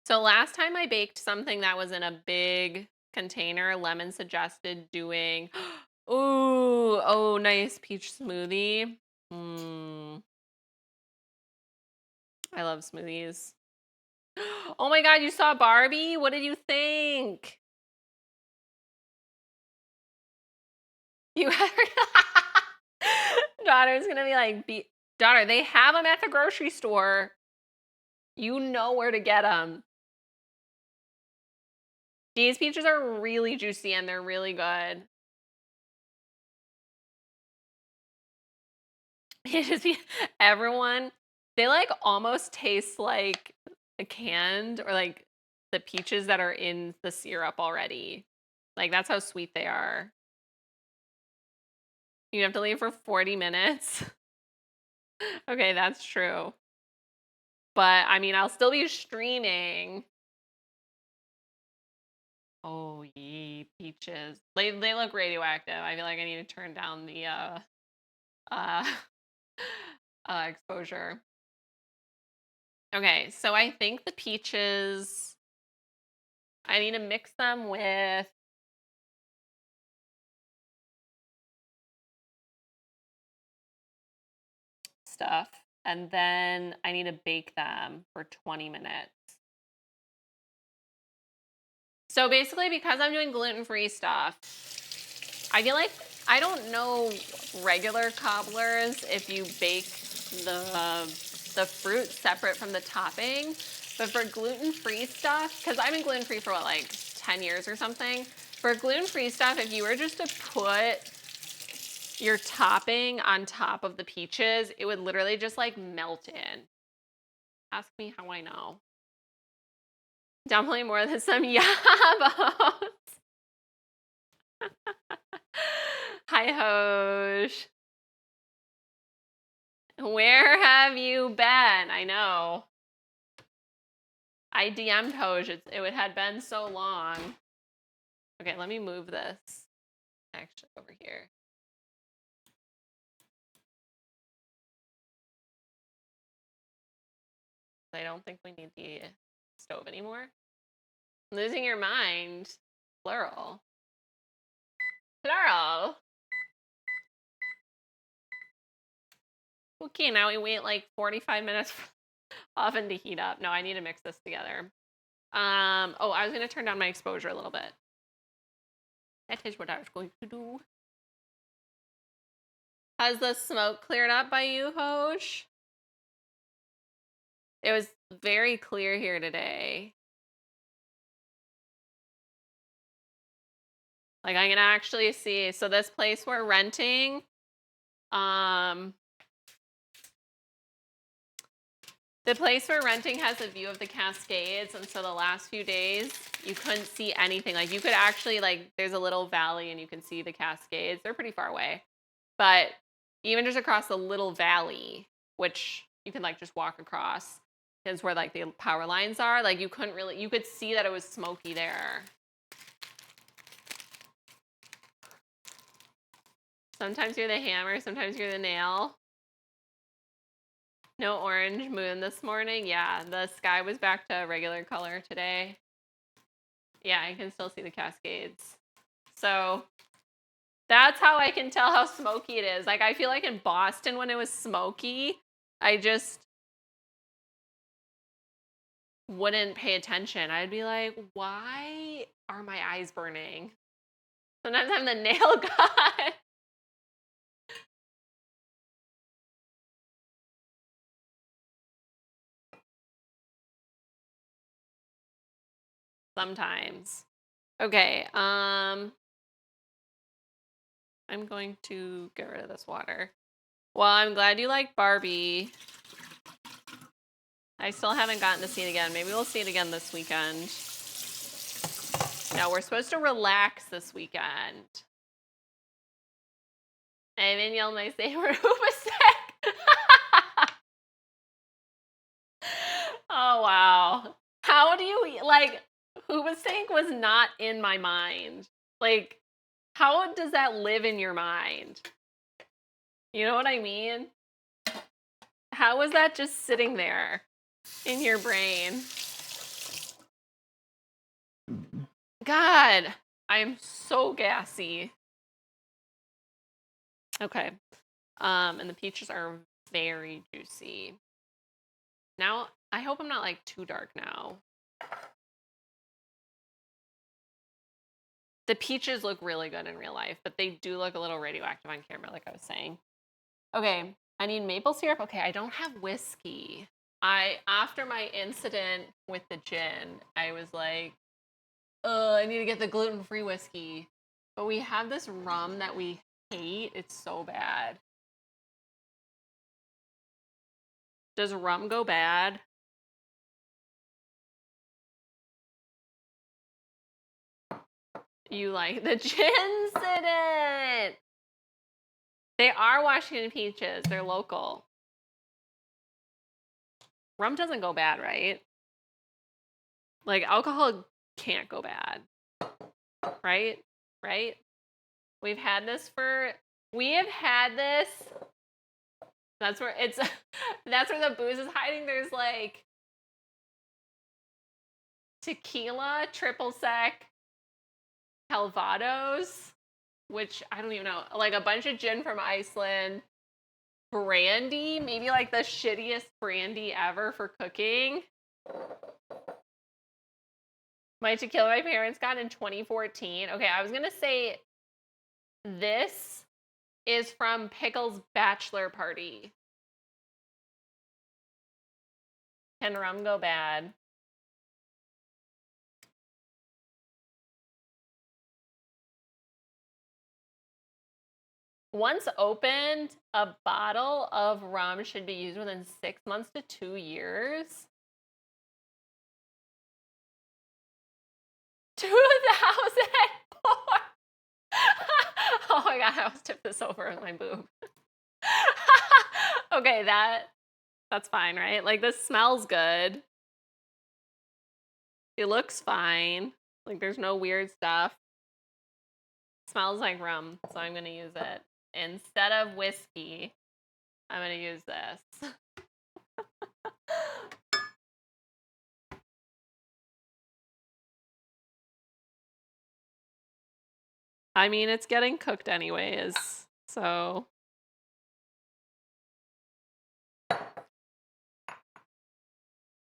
So last time I baked something that was in a big container, Lemon suggested doing, ooh, oh, nice peach smoothie. I love smoothies. Oh my God, you saw Barbie? What did you think? You daughter's gonna be like, daughter, they have them at the grocery store. You know where to get them. These peaches are really juicy and they're really good. It just everyone, they like almost taste like a canned or like the peaches that are in the syrup already. Like that's how sweet they are. You have to leave for 40 minutes. Okay, that's true. But I mean, I'll still be streaming. Oh, yee, peaches. They look radioactive. I feel like I need to turn down the uh, exposure. Okay, so I think the peaches, I need to mix them with stuff, and then I need to bake them for 20 minutes. So basically, because I'm doing gluten-free stuff, I feel like I don't know regular cobblers if you bake the fruit separate from the topping, but for gluten-free stuff, because I've been gluten-free for what, like 10 years or something. For gluten-free stuff, if you were just to put your topping on top of the peaches, it would literally just like melt in. Ask me how I know. Definitely more than some yabos. Hi, Hosh. Where have you been? I know. I DM'd Hosh. It had been so long. Okay, let me move this actually over here. I don't think we need the stove anymore. Losing your mind. Plural. Plural. Okay, now we wait like 45 minutes for the oven to heat up. No, I need to mix this together. Oh, I was going to turn down my exposure a little bit. That is what I was going to do. Has the smoke cleared up by you, Hosh? It was very clear here today. Like I can actually see. So this place we're renting, the place we're renting has a view of the Cascades, and so the last few days you couldn't see anything. Like you could actually there's a little valley and you can see the Cascades. They're pretty far away. But even just across the little valley, which you can just walk across, is where the power lines are. Like you could see that it was smoky there. Sometimes you're the hammer, sometimes you're the nail. No orange moon this morning. Yeah, the sky was back to regular color today. Yeah, I can still see the Cascades. So that's how I can tell how smoky it is. Like I feel like in Boston when it was smoky, I just wouldn't pay attention. I'd be like, why are my eyes burning? Sometimes I'm the nail god. Sometimes. Okay, I'm going to get rid of this water. Well, I'm glad you like Barbie. I still haven't gotten to see it again. Maybe we'll see it again this weekend. No, we're supposed to relax this weekend. I even yelled my favorite Hoobastick. Oh, wow. How do you, Hoobastank was not in my mind. How does that live in your mind? You know what I mean? How was that just sitting there in your brain? God, I'm so gassy. Okay. And the peaches are very juicy. Now, I hope I'm not too dark now. The peaches look really good in real life, but they do look a little radioactive on camera, like I was saying. Okay, I need maple syrup. Okay, I don't have whiskey. After my incident with the gin, I was like, I need to get the gluten-free whiskey. But we have this rum that we hate. It's so bad. Does rum go bad? You like the gin incident? They are Washington peaches. They're local. Rum doesn't go bad, right? Like, alcohol can't go bad. Right? Right? We have had this. That's where that's where the booze is hiding. There's like tequila, triple sec, Calvados, which I don't even know, like a bunch of gin from Iceland, brandy, maybe like the shittiest brandy ever for cooking. My tequila my parents got in 2014. Okay, I was gonna say this is from Pickle's bachelor party. Can rum go bad? Once opened, a bottle of rum should be used within 6 months to 2 years. 2004. Oh my god, I almost tipped this over with my boob. Okay, that's fine, right? Like, this smells good. It looks fine. Like, there's no weird stuff. It smells like rum, so I'm gonna use it. Instead of whiskey, I'm gonna use this. I mean, it's getting cooked anyways, so.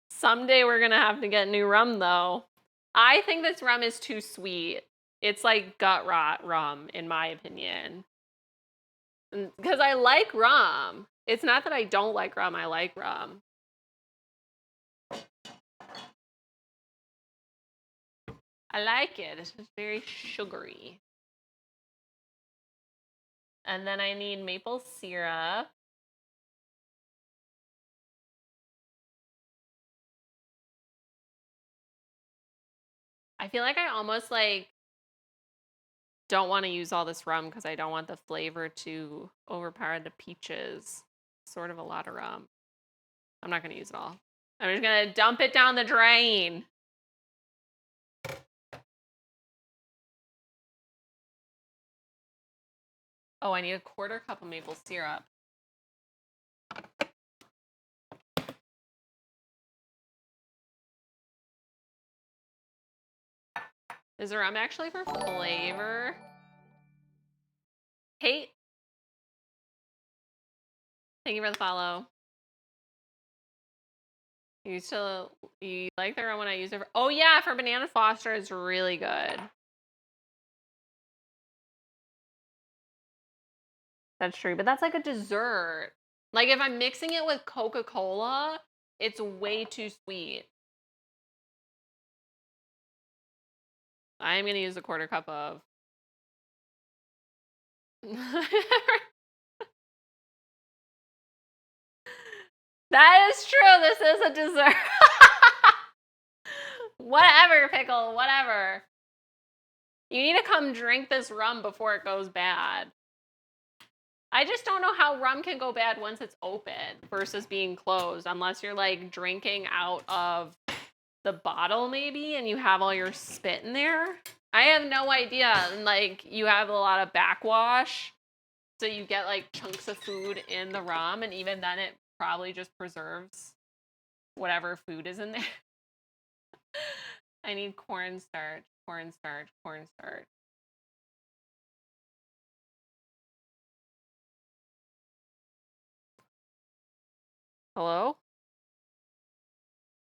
Someday we're gonna have to get new rum, though. I think this rum is too sweet. It's like gut rot rum, in my opinion. Because I like rum. It's not that I don't like rum, I like rum. I like it. It's just very sugary. And then I need maple syrup. I feel like I almost like don't want to use all this rum because I don't want the flavor to overpower the peaches. Sort of a lot of rum. I'm not going to use it all. I'm just going to dump it down the drain. Oh, I need a 1/4 cup of maple syrup. Is the rum actually for flavor? Kate? Thank you for the follow. You like the rum when I use it for, oh yeah, for Banana Foster, it's really good. That's true, but that's like a dessert. Like, if I'm mixing it with Coca-Cola, it's way too sweet. I'm gonna use a 1/4 cup of. That is true. This is a dessert. Whatever, Pickle, whatever. You need to come drink this rum before it goes bad. I just don't know how rum can go bad once it's open versus being closed, unless you're like drinking out of the bottle maybe and you have all your spit in there. I have no idea. And like, you have a lot of backwash, so you get like chunks of food in the rum, and even then it probably just preserves whatever food is in there. I need cornstarch, cornstarch, cornstarch. Hello?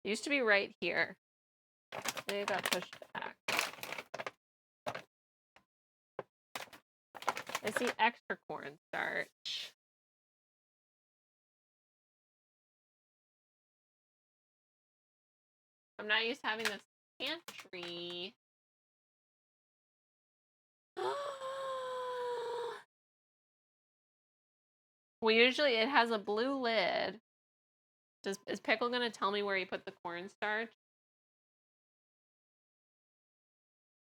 It used to be right here. Maybe it got pushed back. I see extra cornstarch. I'm not used to having this pantry. Well, usually it has a blue lid. Is Pickle gonna tell me where he put the cornstarch?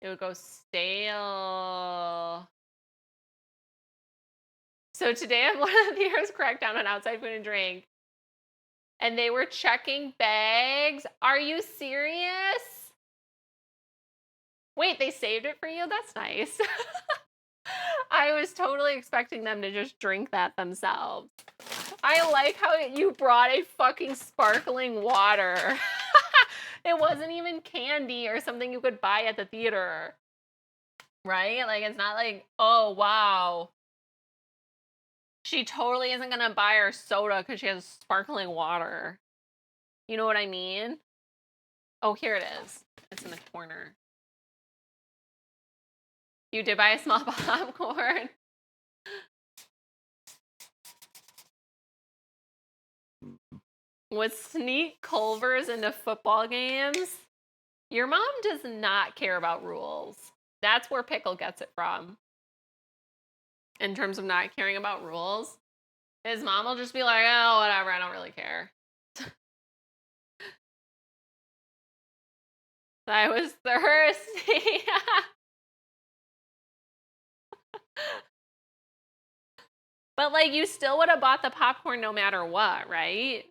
It would go stale. So today one of the theaters cracked down on outside food and drink. And they were checking bags. Are you serious? Wait, they saved it for you? That's nice. I was totally expecting them to just drink that themselves. I like how you brought a fucking sparkling water. It wasn't even candy or something you could buy at the theater. Right? Like, it's not like, oh, wow. She totally isn't going to buy her soda because she has sparkling water. You know what I mean? Oh, here it is. It's in the corner. You did buy a small popcorn. Would sneak Culvers into football games? Your mom does not care about rules. That's where Pickle gets it from. In terms of not caring about rules. His mom will just be like, oh, whatever, I don't really care. I was thirsty. But, like, you still would have bought the popcorn no matter what, right?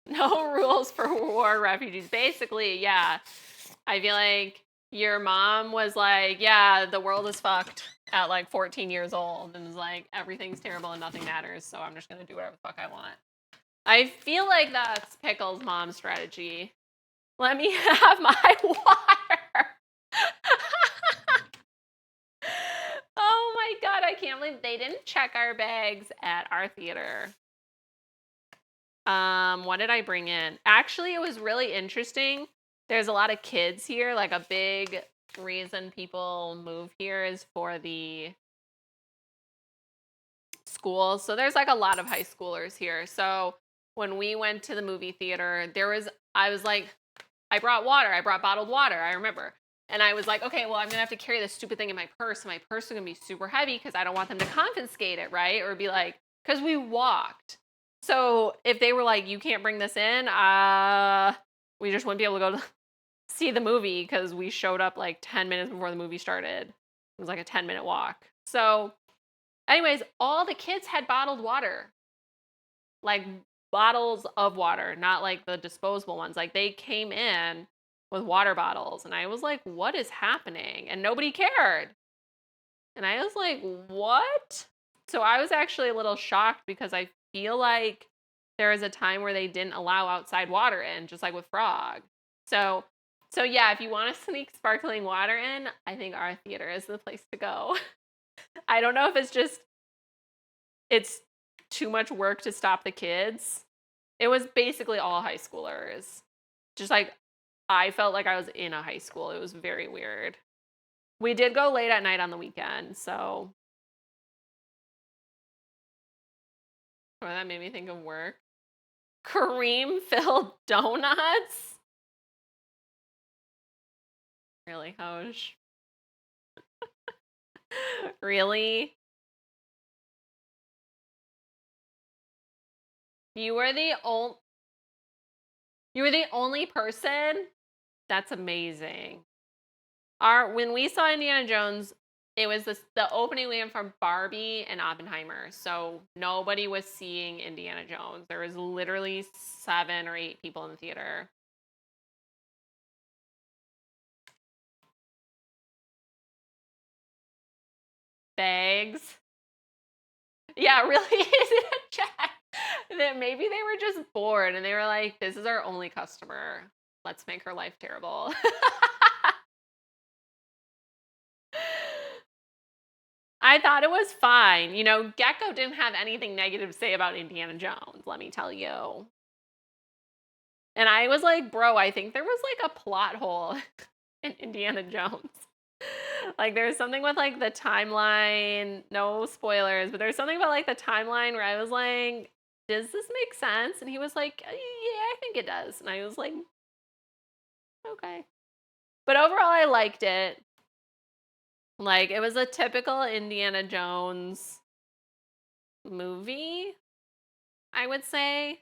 No rules for war refugees. Basically, yeah. I feel like your mom was like, yeah, the world is fucked at like 14 years old and was like, everything's terrible and nothing matters, so I'm just gonna do whatever the fuck I want. I feel like that's Pickle's mom's strategy. Let me have my water. Oh my god, I can't believe they didn't check our bags at our theater. What did I bring in? Actually, it was really interesting. There's a lot of kids here. Like, a big reason people move here is for the schools. So there's like a lot of high schoolers here. So when we went to the movie theater, I was like, I brought water. I brought bottled water. I remember. And I was like, okay, well, I'm going to have to carry this stupid thing in my purse. And my purse is going to be super heavy because I don't want them to confiscate it, right? Or be like, because we walked. So if they were like, you can't bring this in, we just wouldn't be able to go to see the movie because we showed up like 10 minutes before the movie started. It was like a 10-minute walk. So anyways, all the kids had bottled water. Like bottles of water, not like the disposable ones. Like they came in with water bottles. And I was like, what is happening? And nobody cared. And I was like, what? So I was actually a little shocked because I feel like there was a time where they didn't allow outside water in, just like with Frog. So yeah, if you want to sneak sparkling water in, I think our theater is the place to go. I don't know if it's too much work to stop the kids. It was basically all high schoolers. Just like, I felt like I was in a high school. It was very weird. We did go late at night on the weekend, so. Oh, that made me think of work. Cream-filled donuts? Really, Hosh? Really? You were the only person? That's amazing. When we saw Indiana Jones, it was the opening weekend from Barbie and Oppenheimer. So nobody was seeing Indiana Jones. There was literally 7 or 8 people in the theater. Bags. Yeah, really easy to check. That maybe they were just bored and they were like, this is our only customer. Let's make her life terrible. I thought it was fine. You know, Gecko didn't have anything negative to say about Indiana Jones, let me tell you. And I was like, bro, I think there was like a plot hole in Indiana Jones. Like there's something with like the timeline, no spoilers, but there's something about like the timeline where I was like, does this make sense? And he was like, yeah, I think it does. And I was like, okay. But overall, I liked it. Like it was a typical Indiana Jones movie, I would say.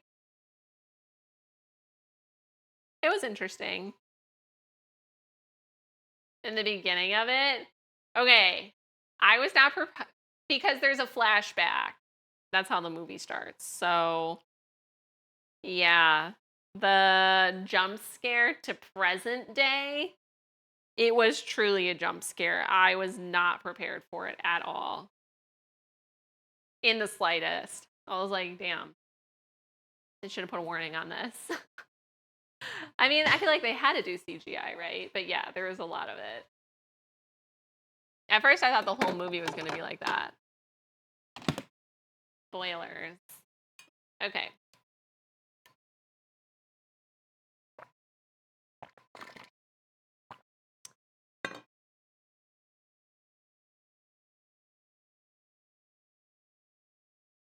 It was interesting. In the beginning of it, okay, I was not prepared because there's a flashback. That's how the movie starts. So, yeah, the jump scare to present day, it was truly a jump scare. I was not prepared for it at all. In the slightest. I was like, damn, they should have put a warning on this. I mean, I feel like they had to do CGI, right? But yeah, there was a lot of it. At first, I thought the whole movie was going to be like that. Spoilers. Okay.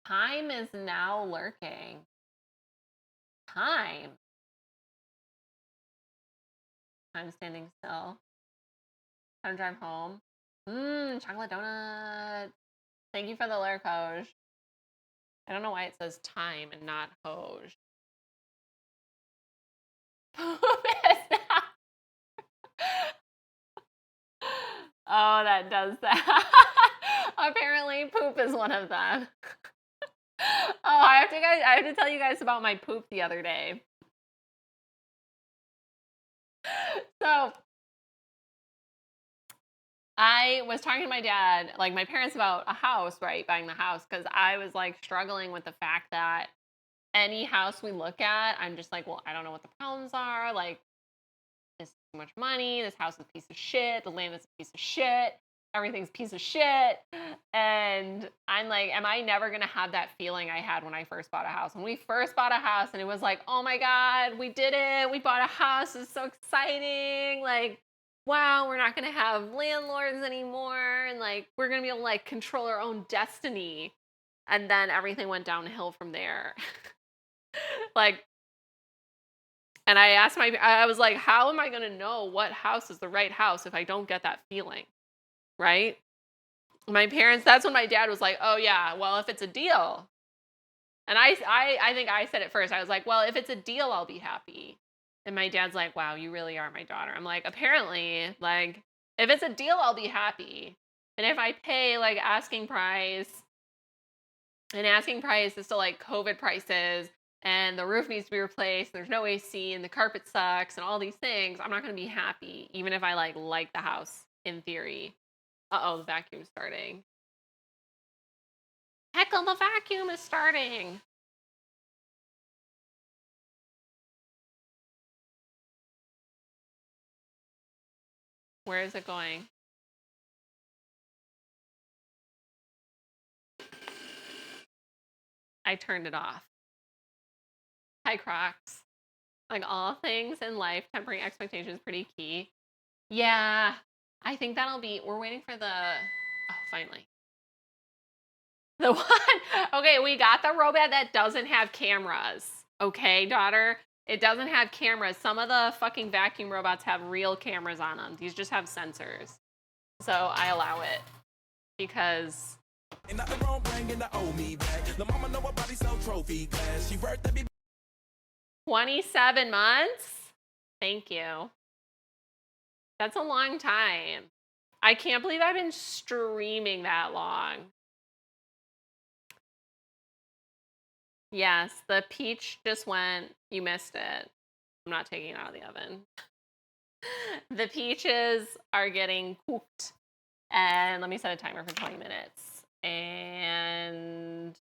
Time is now lurking. Time. I'm standing still. Time to drive home. Chocolate donut. Thank you for the lurk, Hoj. I don't know why it says time and not Hoj. Poop is now. Oh, that does that. Apparently, poop is one of them. Oh, I have to tell you guys about my poop the other day. So, I was talking to my dad, like my parents, about a house, right? Buying the house, because I was like struggling with the fact that any house we look at, I'm just like, well, I don't know what the problems are. Like, this is too much money. This house is a piece of shit. The land is a piece of shit. Everything's a piece of shit. And I'm like, am I never going to have that feeling I had when I first bought a house? When we first bought a house and it was like, oh my God, we did it. We bought a house. It's so exciting. Like, wow, we're not going to have landlords anymore. And like, we're going to be able to like control our own destiny. And then everything went downhill from there. Like, and I was like, how am I going to know what house is the right house if I don't get that feeling? Right? My parents, that's when my dad was like, oh yeah, well, if it's a deal. And I think I said it first. I was like, well, if it's a deal, I'll be happy. And my dad's like, wow, you really are my daughter. I'm like, apparently, like, if it's a deal, I'll be happy. And if I pay like asking price, and asking price is still like COVID prices, and the roof needs to be replaced, there's no AC, and the carpet sucks, and all these things, I'm not going to be happy, even if I like the house in theory. Uh-oh, the vacuum's starting. Heckle, the vacuum is starting. Where is it going? I turned it off. Hi, Crocs. Like all things in life, tempering expectations is pretty key. Yeah, I think that'll be, we're waiting for the, oh, finally. The one, okay, we got the robot that doesn't have cameras. Okay, daughter? It doesn't have cameras. Some of the fucking vacuum robots have real cameras on them. These just have sensors. So I allow it because 27 months? Thank you. That's a long time. I can't believe I've been streaming that long. Yes, the peach just went. You missed it. I'm not taking it out of the oven. The peaches are getting cooked. And let me set a timer for 20 minutes. And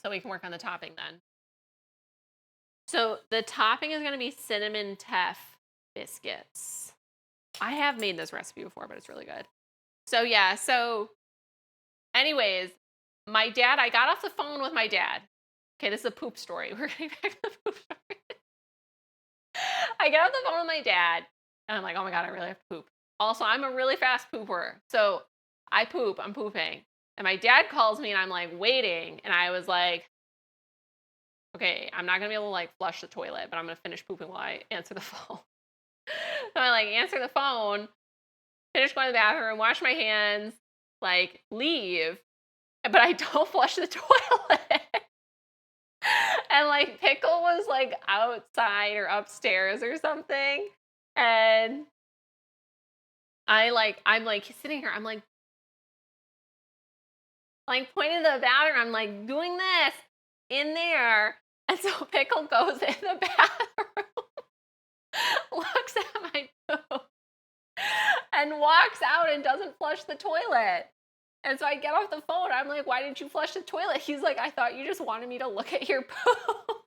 so we can work on the topping then. So the topping is going to be cinnamon teff biscuits. I have made this recipe before, but it's really good. So yeah, so anyways, I got off the phone with my dad. Okay, this is a poop story. We're getting back to the poop story. I get off the phone with my dad, and I'm like, oh my God, I really have to poop. Also, I'm a really fast pooper. So I'm pooping. And my dad calls me, and I'm like waiting. And I was like, okay, I'm not going to be able to like flush the toilet, but I'm going to finish pooping while I answer the phone. So I like answer the phone, finish going to the bathroom, wash my hands, like leave, but I don't flush the toilet. And like Pickle was like outside or upstairs or something. And I'm like sitting here, I'm like pointing to the bathroom, I'm like doing this in there. And so Pickle goes in the bathroom, looks at my poop, and walks out and doesn't flush the toilet. And so I get off the phone. I'm like, why didn't you flush the toilet? He's like, I thought you just wanted me to look at your poop.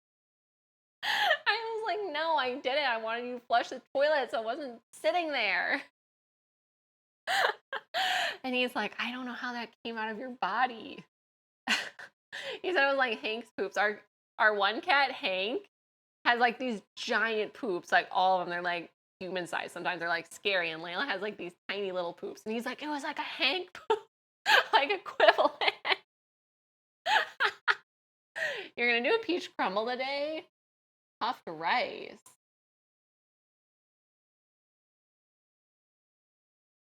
I was like, no, I didn't. I wanted you to flush the toilet so it wasn't sitting there. And he's like, I don't know how that came out of your body. He said it was like Hank's poops. Our one cat, Hank, has like these giant poops, like all of them. They're like human size. Sometimes they're like scary. And Layla has like these tiny little poops. And he's like, it was like a Hank poop, like equivalent. You're going to do a peach crumble today? Puffed rice.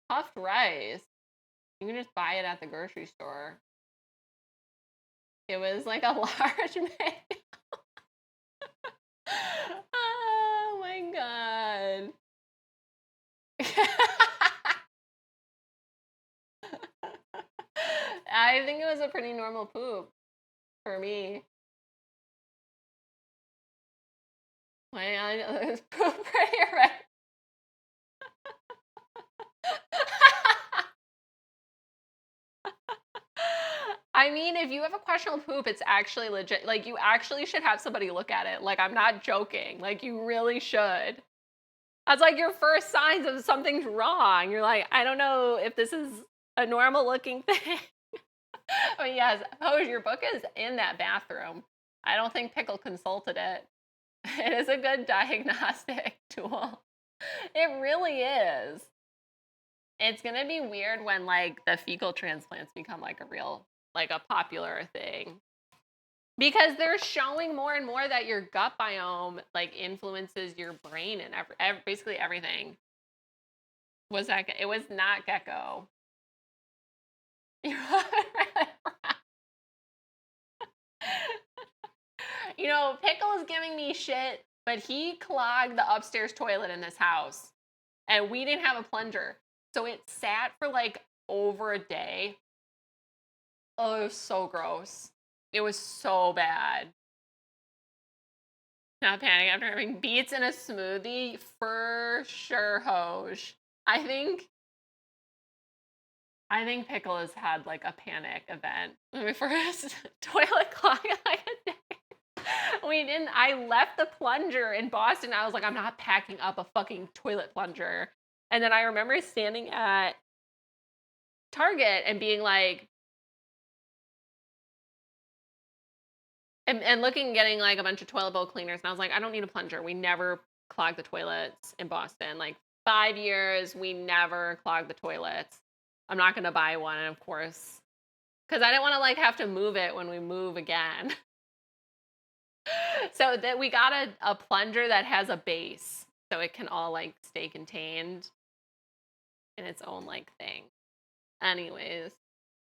Puffed rice. You can just buy it at the grocery store. It was like a large meal. Oh my God. I think it was a pretty normal poop for me. It was poop pretty right. I mean, if you have a questionable poop, it's actually legit. Like, you actually should have somebody look at it. Like, I'm not joking. Like, you really should. That's like your first signs of something's wrong. You're like, I don't know if this is a normal looking thing. But yes, your book is in that bathroom. I don't think Pickle consulted it. It is a good diagnostic tool. It really is. It's going to be weird when like the fecal transplants become like a popular thing. Because they're showing more and more that your gut biome like influences your brain and basically everything. It was not gecko. You know, Pickle is giving me shit, but he clogged the upstairs toilet in this house. And we didn't have a plunger. So it sat for like over a day. Oh, it was so gross. It was so bad. Not panic after having beets in a smoothie? For sure, Hoj. I think Pickle has had like a panic event before his toilet clogged like a day. I left the plunger in Boston. I was like, I'm not packing up a fucking toilet plunger. And then I remember standing at Target and being like, and looking, getting like a bunch of toilet bowl cleaners. And I was like, I don't need a plunger. We never clogged the toilets in Boston. Like 5 years, we never clogged the toilets. I'm not going to buy one. And of course, because I didn't want to like have to move it when we move again. So that we got a plunger that has a base. So it can all like stay contained in its own like thing. Anyways,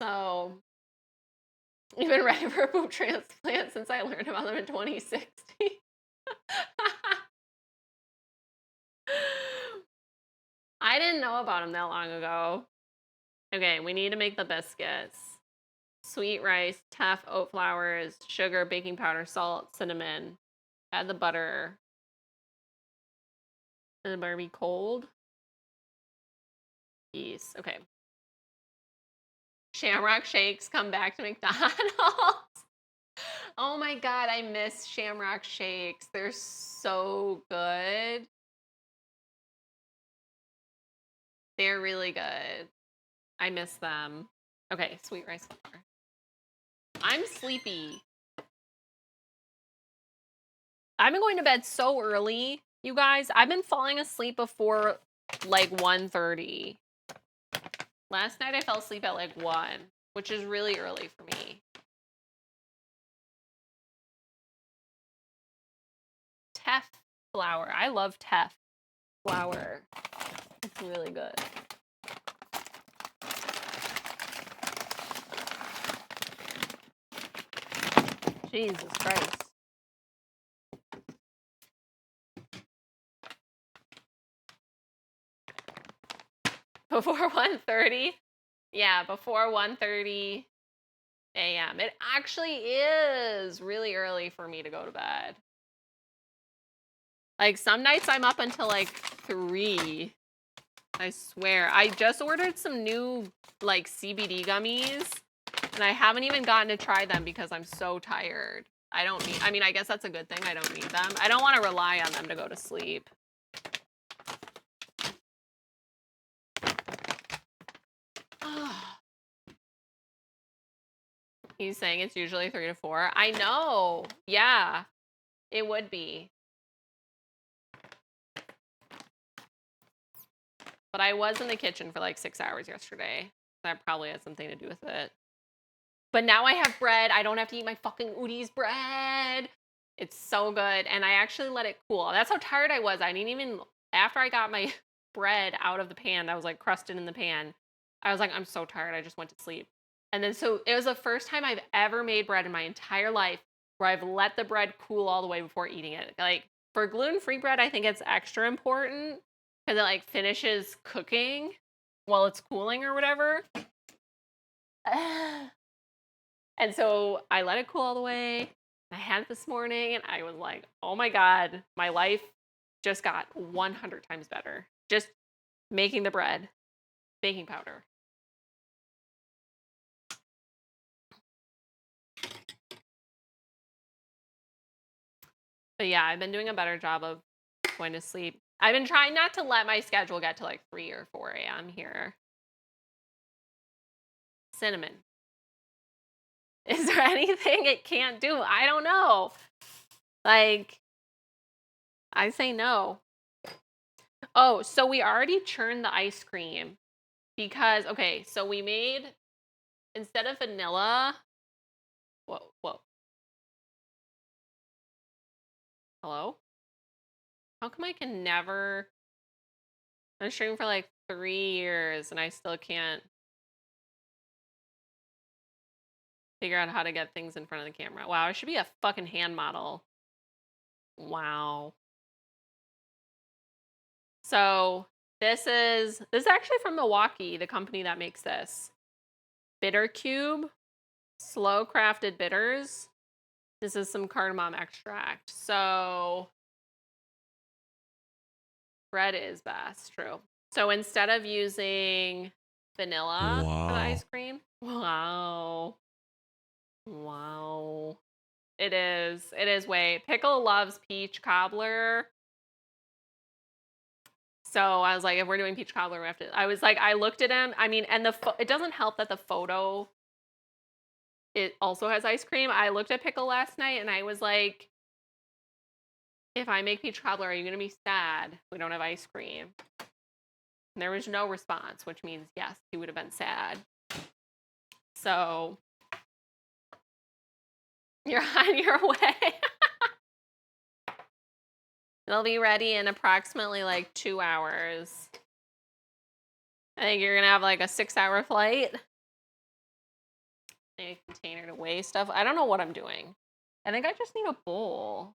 so you've been ready for a poop transplant since I learned about them in 2016. I didn't know about them that long ago. Okay, we need to make the biscuits. Sweet rice, tough oat flours, sugar, baking powder, salt, cinnamon. Add the butter. And the butter be cold. Yes, okay. Shamrock shakes come back to McDonald's. Oh my god, I miss Shamrock Shakes. They're so good. They're really good. I miss them. Okay, sweet rice flour. I'm sleepy. I've been going to bed so early, you guys. I've been falling asleep before like 1:30. Last night I fell asleep at like 1, which is really early for me. Teff flour. I love Teff flour. It's really good. Jesus Christ. Before 1:30? Yeah, before 1:30 a.m. It actually is really early for me to go to bed. Like some nights I'm up until like 3. I swear. I just ordered some new like CBD gummies and I haven't even gotten to try them because I'm so tired. I mean, I guess that's a good thing. I don't need them. I don't want to rely on them to go to sleep. He's saying it's usually 3 to 4. I know. Yeah, it would be. But I was in the kitchen for like 6 hours yesterday. That probably has something to do with it. But now I have bread. I don't have to eat my fucking Udi's bread. It's so good. And I actually let it cool. That's how tired I was. I didn't even, after I got my bread out of the pan, that was like crusted in the pan, I was like, I'm so tired. I just went to sleep. And then so it was the first time I've ever made bread in my entire life where I've let the bread cool all the way before eating it. Like for gluten-free bread, I think it's extra important because it like finishes cooking while it's cooling or whatever. And so I let it cool all the way. I had it this morning and I was like, oh my God, my life just got 100 times better. Just making the bread, baking powder. But yeah, I've been doing a better job of going to sleep. I've been trying not to let my schedule get to like 3 or 4 a.m. here. Cinnamon. Is there anything it can't do? I don't know. Like, I say no. Oh, so we already churned the ice cream because, okay, so we made, instead of vanilla, whoa. Hello? How come I can never, I'm streaming for like 3 years and I still can't figure out how to get things in front of the camera. Wow, I should be a fucking hand model. Wow. So this is actually from Milwaukee, the company that makes this. Bitter Cube, slow crafted bitters. This is some cardamom extract. So bread is best, true. So instead of using vanilla for the ice cream, wow. It is way. Pickle loves peach cobbler. So I was like, if we're doing peach cobbler, we have to. I was like, I looked at him. I mean, and it doesn't help that the photo, it also has ice cream. I looked at Pickle last night and I was like, if I make peach cobbler, are you going to be sad we don't have ice cream? And there was no response, which means yes, he would have been sad. So you're on your way. It'll be ready in approximately like 2 hours. I think you're going to have like a 6-hour flight. A container to weigh stuff. I don't know what I'm doing. I think I just need a bowl.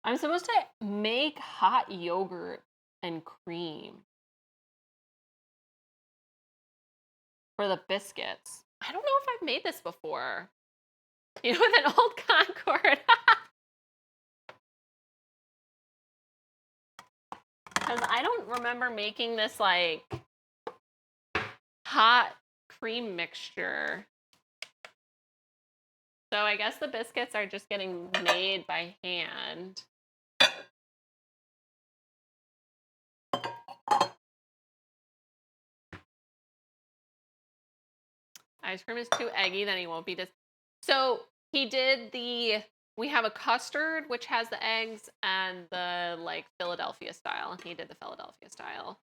I'm supposed to make hot yogurt and cream for the biscuits. I don't know if I've made this before. You know, with an old Concord. Because I don't remember making this like hot cream mixture. So I guess the biscuits are just getting made by hand. Ice cream is too eggy, then he won't be So he did we have a custard, which has the eggs, and the like Philadelphia style, and he did the Philadelphia style.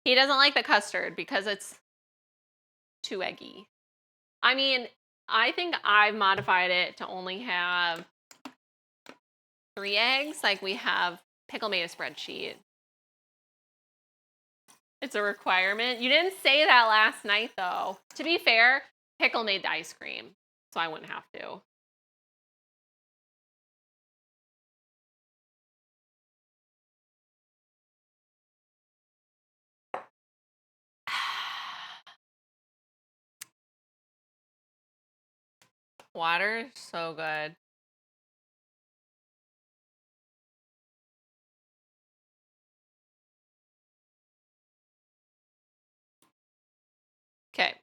He doesn't like the custard because it's too eggy. I mean, I think I've modified it to only have 3 eggs. Like we have Pickle made a spreadsheet. It's a requirement. You didn't say that last night, though. To be fair, Pickle made the ice cream, so I wouldn't have to. Water, so good. Okay.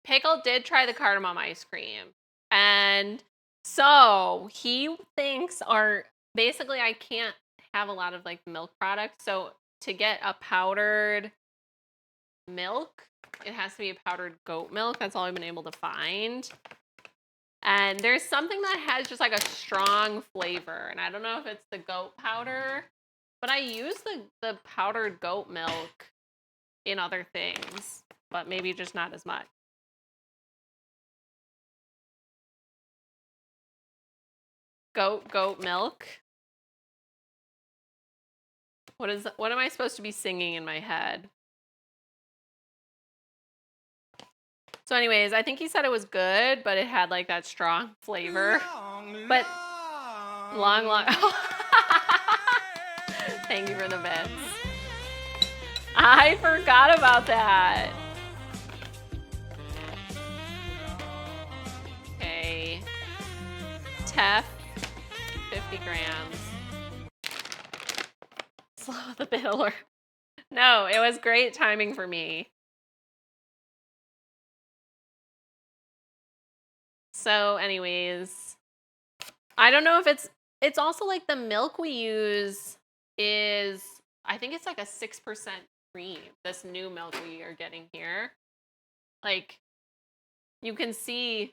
Pickle did try the cardamom ice cream. And so he thinks basically I can't have a lot of like milk products. So to get a powdered milk, it has to be a powdered goat milk. That's all I've been able to find. And there's something that has just like a strong flavor. And I don't know if it's the goat powder, but I use the powdered goat milk in other things, but maybe just not as much. Goat milk. What am I supposed to be singing in my head? So anyways, I think he said it was good, but it had like that strong flavor. But long. Thank you for the bits. I forgot about that. Okay. Teff, 50 grams. Slow the bit alert. No, it was great timing for me. So anyways, I don't know if it's also like the milk we use is, I think it's like a 6% cream. This new milk we are getting here. Like, you can see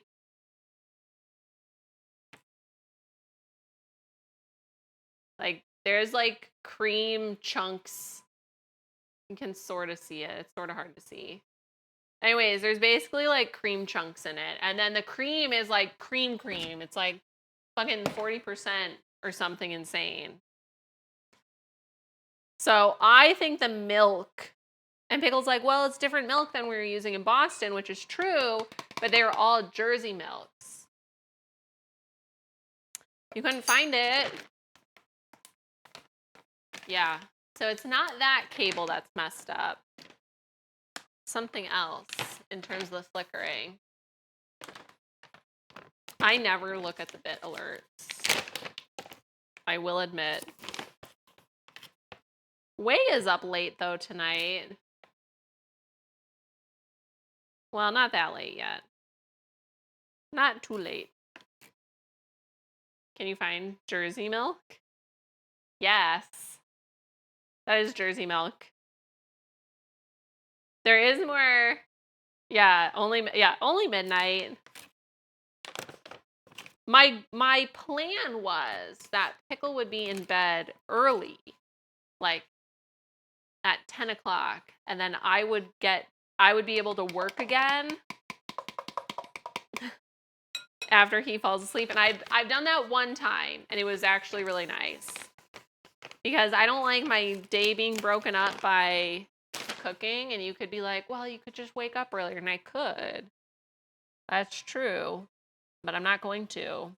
like there's like cream chunks. You can sort of see it. It's sort of hard to see. Anyways, there's basically like cream chunks in it. And then the cream is like cream. It's like fucking 40% or something insane. So I think the milk, and Pickle's like, well, it's different milk than we were using in Boston, which is true, but they were all Jersey milks. You couldn't find it. Yeah. So it's not that cable that's messed up. Something else in terms of the flickering. I never look at the bit alerts. I will admit. Way is up late though tonight. Well, not that late yet. Not too late. Can you find Jersey milk? Yes. That is Jersey milk. There is more. Yeah, only midnight. My plan was that Pickle would be in bed early, like at 10 o'clock, and then I would be able to work again after he falls asleep. And I've done that one time, and it was actually really nice. Because I don't like my day being broken up by cooking, and you could be like, well, you could just wake up earlier, and I could. That's true, but I'm not going to.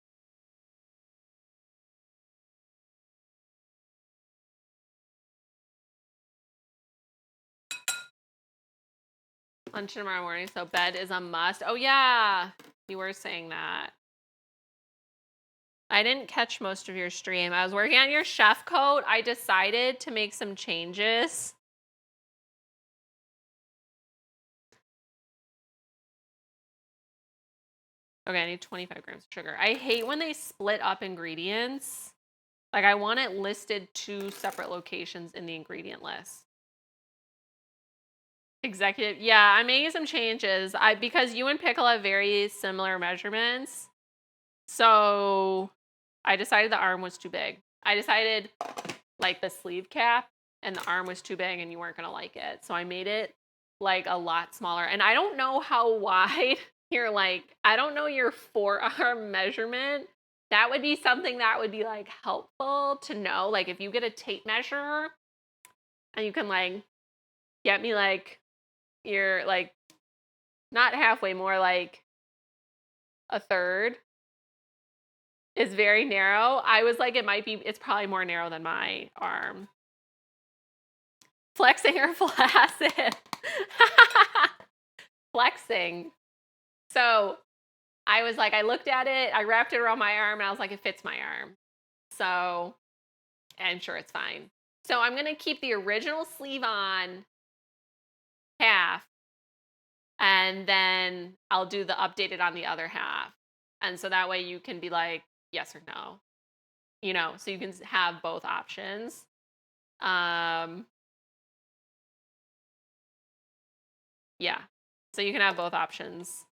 Lunch tomorrow morning, so bed is a must. Oh yeah, you were saying that. I didn't catch most of your stream. I was working on your chef coat. I decided to make some changes. Okay, I need 25 grams of sugar. I hate when they split up ingredients. Like, I want it listed 2 separate locations in the ingredient list. Executive, yeah, I'm making some changes. Because you and Pickle have very similar measurements. So I decided the arm was too big. I decided like the sleeve cap and the arm was too big and you weren't gonna like it. So I made it like a lot smaller. And I don't know how wide I don't know your forearm measurement. That would be something that would be like helpful to know. Like if you get a tape measure and you can like get me like your like not halfway, more like a third is very narrow. I was like, it's probably more narrow than my arm. Flexing or flaccid? Flexing. So I was like, I looked at it, I wrapped it around my arm, and I was like, it fits my arm. So I'm sure it's fine. So I'm going to keep the original sleeve on half, and then I'll do the updated on the other half. And so that way you can be like, yes or no. You know, so you can have both options. Yeah. So you can have both options.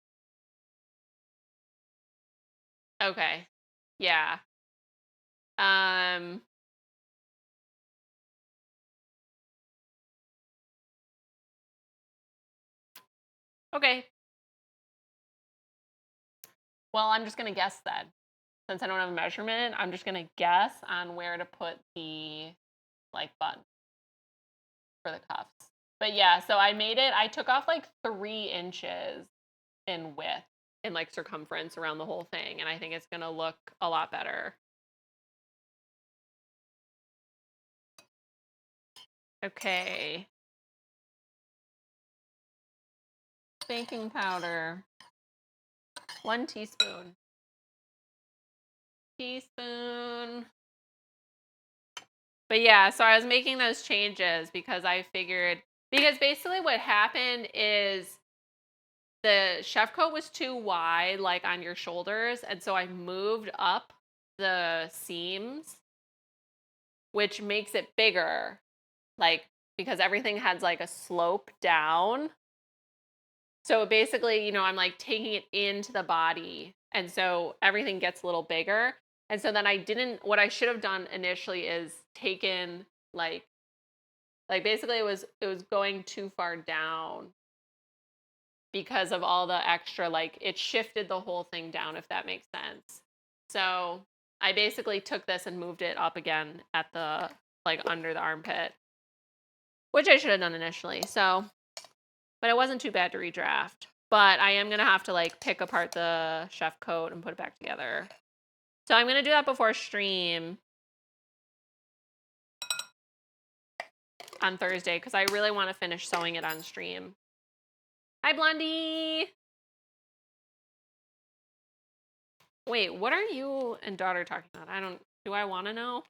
Okay. Yeah. Okay. Well, I'm just going to guess then. Since I don't have a measurement, I'm just going to guess on where to put the like button for the cuffs. But yeah, so I took off like 3 inches in width, in like circumference around the whole thing. And I think it's going to look a lot better. Okay. Baking powder. 1 teaspoon. Teaspoon. But yeah, so I was making those changes because basically what happened is the chef coat was too wide, like on your shoulders. And so I moved up the seams, which makes it bigger, like because everything has like a slope down. So basically, you know, I'm like taking it into the body. And so everything gets a little bigger. And so then what I should have done initially is taken like basically it was going too far down because of all the extra, like it shifted the whole thing down, if that makes sense. So I basically took this and moved it up again at the, like under the armpit, which I should have done initially. So, but it wasn't too bad to redraft. But I am going to have to like pick apart the chef coat and put it back together. So I'm going to do that before stream on Thursday because I really want to finish sewing it on stream. Hi, Blondie. Wait, what are you and daughter talking about? Do I want to know?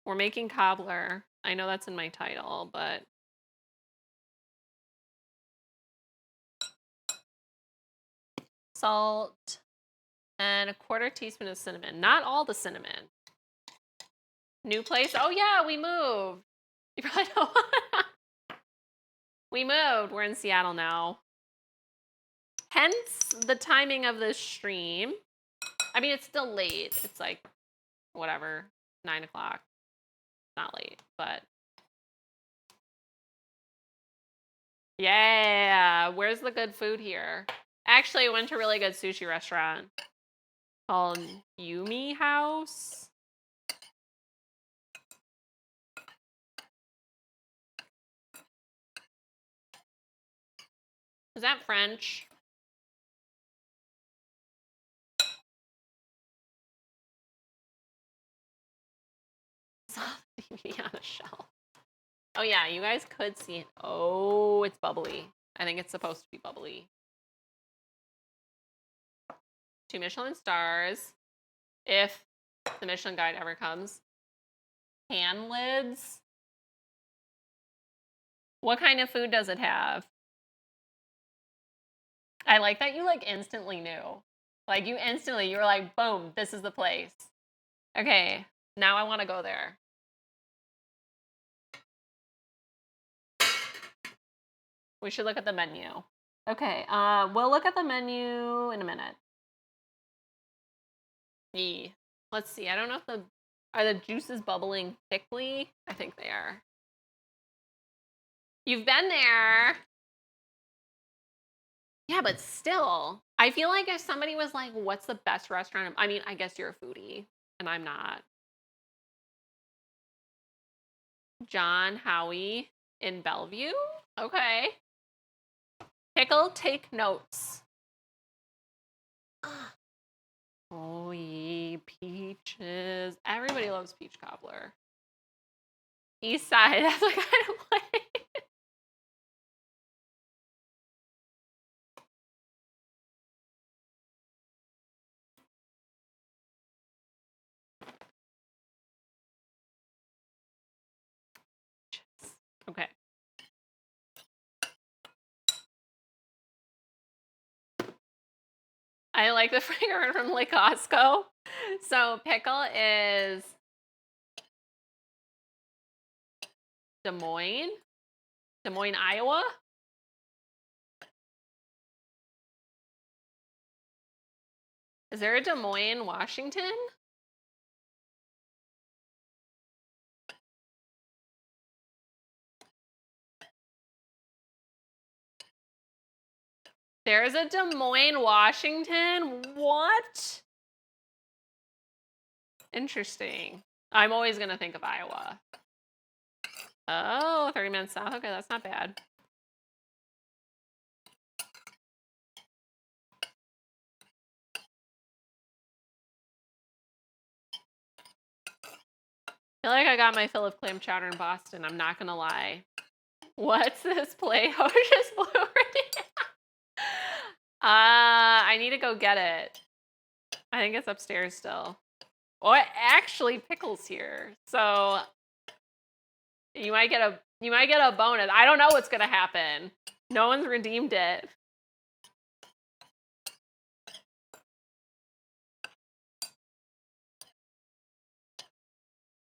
We're making cobbler. I know that's in my title, but salt and 1/4 teaspoon of cinnamon. Not all the cinnamon. New place. Oh yeah, we moved. You probably don't want We moved. We're in Seattle now. Hence the timing of this stream. I mean, it's still late. It's like, whatever, 9 o'clock. Not late, but. Yeah, where's the good food here? Actually, I went to a really good sushi restaurant called Yumi House. Is that French? Soft TV on a shelf. Oh yeah, you guys could see it. Oh, it's bubbly. I think it's supposed to be bubbly. 2 Michelin stars. If the Michelin Guide ever comes. Pan lids. What kind of food does it have? I like that you like instantly knew. Like you were like, boom, this is the place. Okay, now I want to go there. We should look at the menu. Okay, we'll look at the menu in a minute. Let's see. I don't know if are the juices bubbling thickly? I think they are. You've been there. Yeah, but still, I feel like if somebody was like, what's the best restaurant? I mean, I guess you're a foodie, and I'm not. John Howie in Bellevue? Okay. Pickle, take notes. Oh, ye peaches. Everybody loves peach cobbler. East side, that's what kind of place. Okay. I like the fragrance from Lake Costco. So pickle is Des Moines, Iowa. Is there a Des Moines, Washington? There's a Des Moines, Washington? What? Interesting. I'm always going to think of Iowa. Oh, 30 minutes south. Okay, that's not bad. I feel like I got my fill of clam chowder in Boston. I'm not going to lie. What's this play? Hostess Flurry? I need to go get it. I think it's upstairs still. Oh, actually, Pickle's here. So you might get a bonus. I don't know what's gonna happen. No one's redeemed it.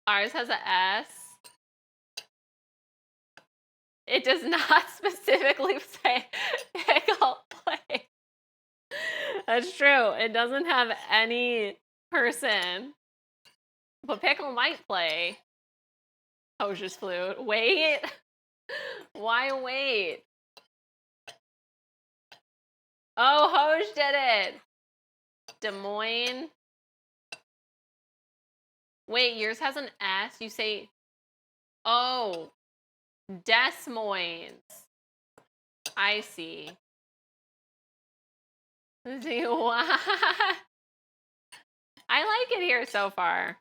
Ours has a S. It does not specifically say pickle play. That's true. It doesn't have any person. But pickle might play. Hostess flute. Wait. Why wait? Oh, Hoj did it. Des Moines. Wait, yours has an S. You say, oh, Des Moines. I see. See what? I like it here so far.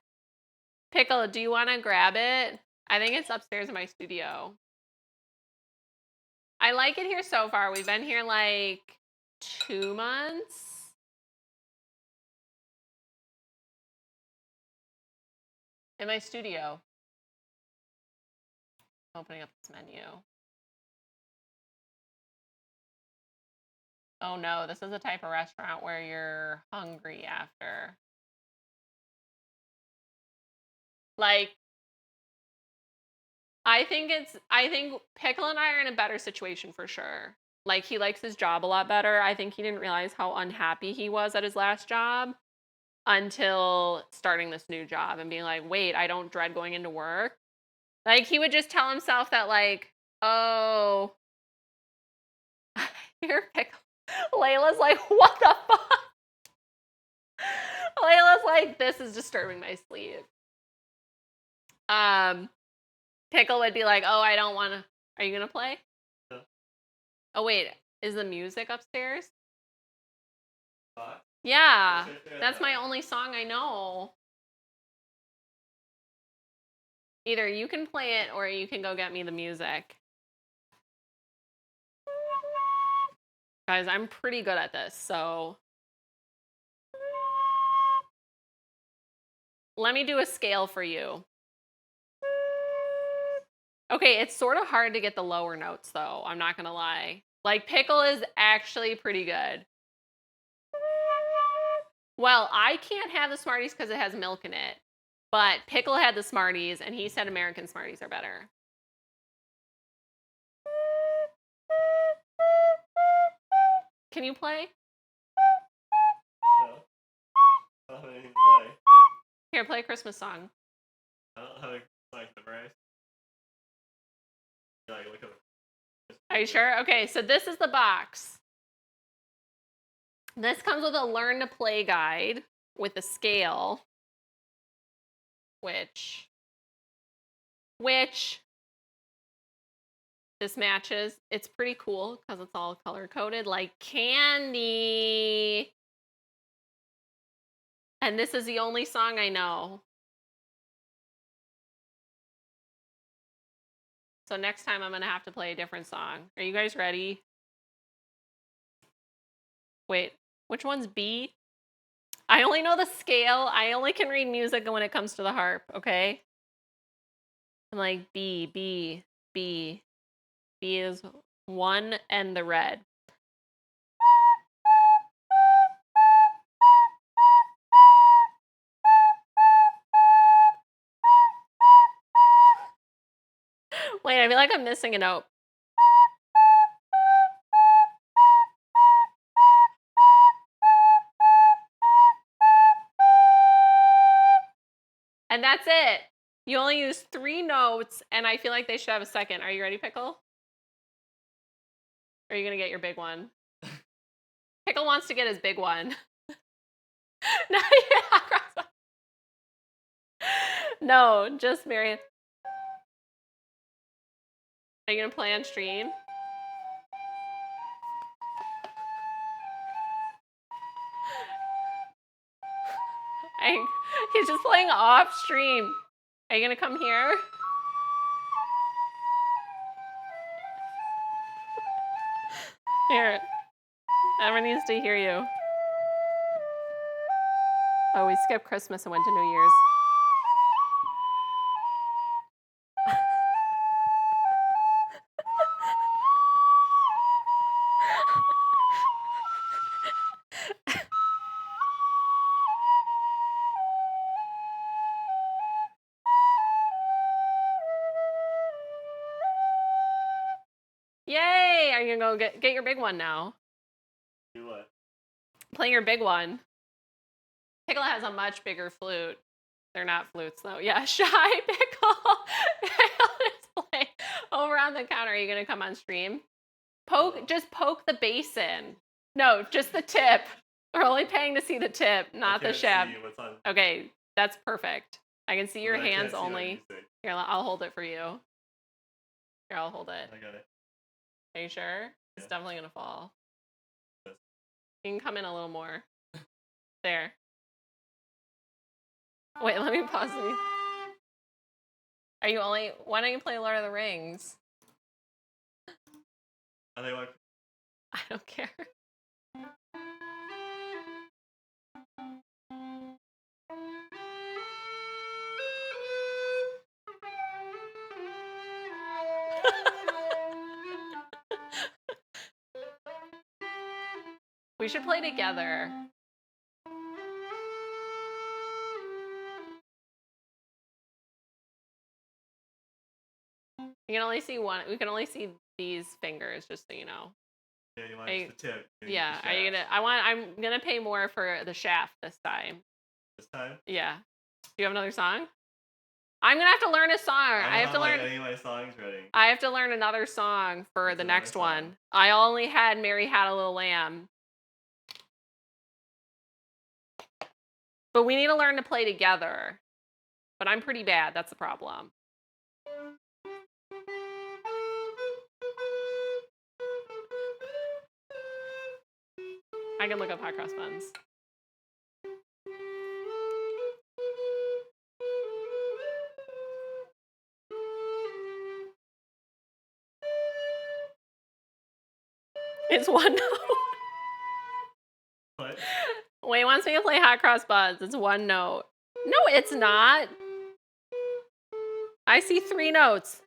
Pickle, do you want to grab it? I think it's upstairs in my studio. I like it here so far. We've been here like 2 months. In my studio. Opening up this menu. Oh no, this is the type of restaurant where you're hungry after. Like, I think Pickle and I are in a better situation for sure. Like, he likes his job a lot better. I think he didn't realize how unhappy he was at his last job until starting this new job and being like, wait, I don't dread going into work. Like, he would just tell himself that, like, oh, you're Pickle. Layla's like, what the fuck? Layla's like, this is disturbing my sleep. Pickle would be like, oh, I don't want to. Are you going to play? Yeah. Oh, wait. Is the music upstairs? What? Yeah. It's right there, That's though. my only song I know. Either you can play it or you can go get me the music. Guys, I'm pretty good at this, so let me do a scale for you. Okay, it's sort of hard to get the lower notes, though. I'm not gonna lie. Like, pickle is actually pretty good. Well, I can't have the Smarties because it has milk in it. But Pickle had the Smarties, and he said American Smarties are better. Can you play? No. I don't have anything to play. Here, play a Christmas song. I don't have anything memorized. Like, look up. Are you sure? Okay, so this is the box. This comes with a learn to play guide with a scale, which this matches. It's pretty cool because it's all color coded like candy. And this is the only song I know. So next time I'm going to have to play a different song. Are you guys ready? Wait, which one's B? I only know the scale. I only can read music when it comes to the harp, okay? I'm like B, B, B. B is 1 and the red. Wait, I feel like I'm missing a note. And that's it. You only use 3 notes, and I feel like they should have a second. Are you ready, Pickle? Or are you going to get your big one? Pickle wants to get his big one. No, yeah, no, just Mary. Are you going to play on stream? He's just playing off stream. Are you going to come here? Here. Everyone needs to hear you. Oh, we skipped Christmas and went to New Year's. Yay! Are you going to go get your big one now? Do what? Play your big one. Pickle has a much bigger flute. They're not flutes, though. Yeah, shy Pickle. Pickle is playing over on the counter. Are you going to come on stream? Just poke the basin. No, just the tip. We're only paying to see the tip, not the shaft. Okay, that's perfect. I can see your hands only. Here, I'll hold it for you. Here, I'll hold it. I got it. Are you sure? It's definitely going to fall. You can come in a little more. There. Wait, let me pause it. Why don't you play Lord of the Rings? I think I don't care. We should play together. You can only see one. We can only see these fingers, just so you know. Yeah, you want just the tip. Yeah. Are you gonna? I'm gonna pay more for the shaft this time. This time? Yeah. Do you have another song? I'm gonna have to learn a song. I have to learn. Any of my songs ready. I have to learn another song for What's the another next song? one. I only had Mary Had a Little Lamb. But we need to learn to play together. But I'm pretty bad. That's the problem. I can look up hot cross buns. It's one note. What? Wayne wants me to play Hot Cross Buns. It's one note. No, it's not. I see 3 notes.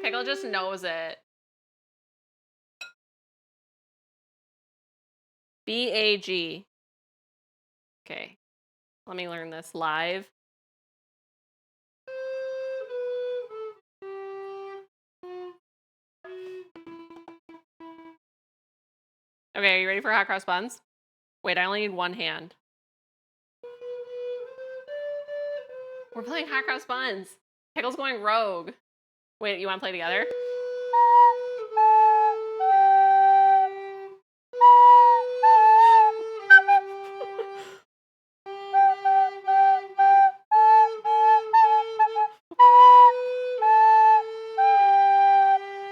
Pickle just knows it. B-A-G. Okay. Let me learn this live. Okay, are you ready for Hot Cross Buns? Wait, I only need one hand. We're playing Hot Cross Buns. Pickle's going rogue. Wait, you want to play together?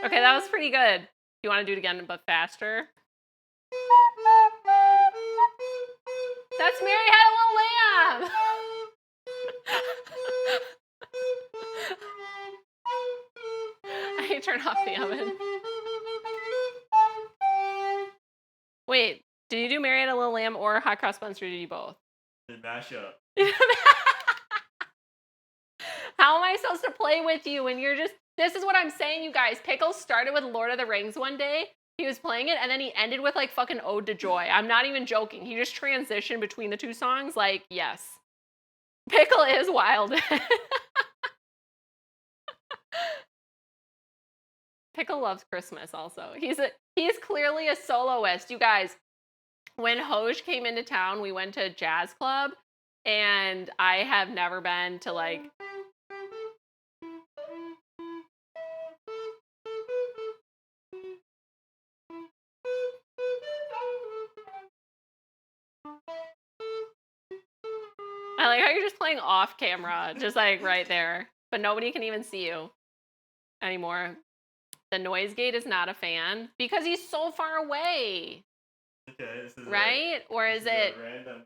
Okay, that was pretty good. Do you want to do it again, but faster? That's Mary Had a Little Lamb! I turned off the oven. Wait, did you do Mary Had a Little Lamb or Hot Cross Buns, or did you both? The mashup. How am I supposed to play with you when you're just... This is what I'm saying, you guys. Pickle started with Lord of the Rings one day. He was playing it, and then he ended with, like, fucking Ode to Joy. I'm not even joking. He just transitioned between the 2 songs. Like, yes. Pickle is wild. Pickle loves Christmas also. He's clearly a soloist. You guys, when Hoj came into town, we went to a jazz club, and I have never been to, like... I like how you're just playing off camera, just like right there. But nobody can even see you anymore. The noise gate is not a fan because he's so far away. Okay, this is right? Or is it, random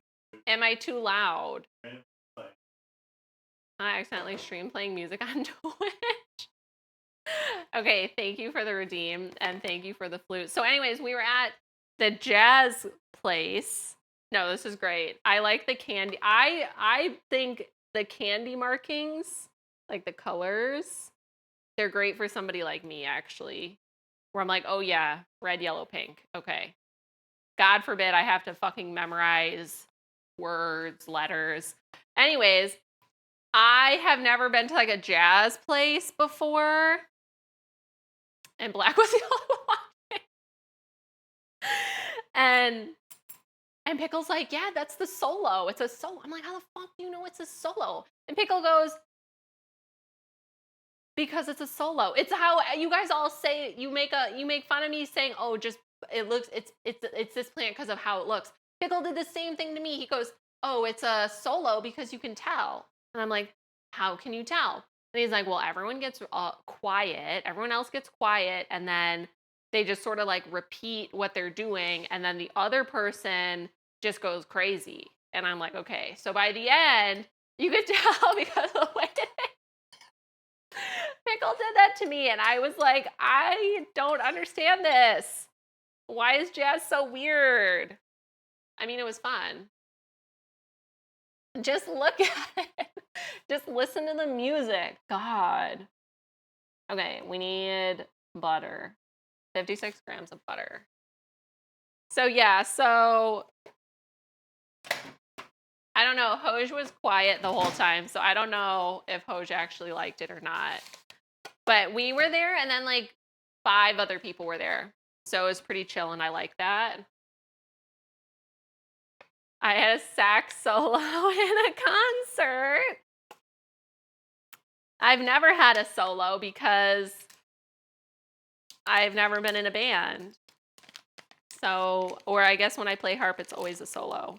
am I too loud? play. I accidentally streamed playing music on Twitch. Okay, thank you for the redeem and thank you for the flute. So anyways, we were at the jazz place. No, this is great. I like the candy. I think the candy markings, like the colors, they're great for somebody like me, actually. Where I'm like, oh yeah, red, yellow, pink. Okay. God forbid I have to fucking memorize words, letters. Anyways, I have never been to like a jazz place before. And Black was the only one. And Pickle's like, yeah, that's the solo. It's a solo. I'm like, how the fuck do you know it's a solo? And Pickle goes, because it's a solo. It's how you guys all say, you make fun of me saying, oh, just it's this plant because of how it looks. Pickle did the same thing to me. He goes, oh, it's a solo because you can tell. And I'm like, how can you tell? And he's like, well, everyone gets quiet. Everyone else gets quiet. And then they just sort of like repeat what they're doing. And then the other person just goes crazy. And I'm like, okay. So by the end, you could tell because of the way Pickle did that to me. And I was like, I don't understand this. Why is jazz so weird? I mean, it was fun. Just look at it. Just listen to the music. God. Okay, we need butter. 56 grams of butter. So yeah, so I don't know. Hoj was quiet the whole time, so I don't know if Hoj actually liked it or not. But we were there, and then like 5 other people were there. So it was pretty chill, and I like that. I had a sax solo in a concert. I've never had a solo because I've never been in a band. So, or I guess when I play harp, it's always a solo.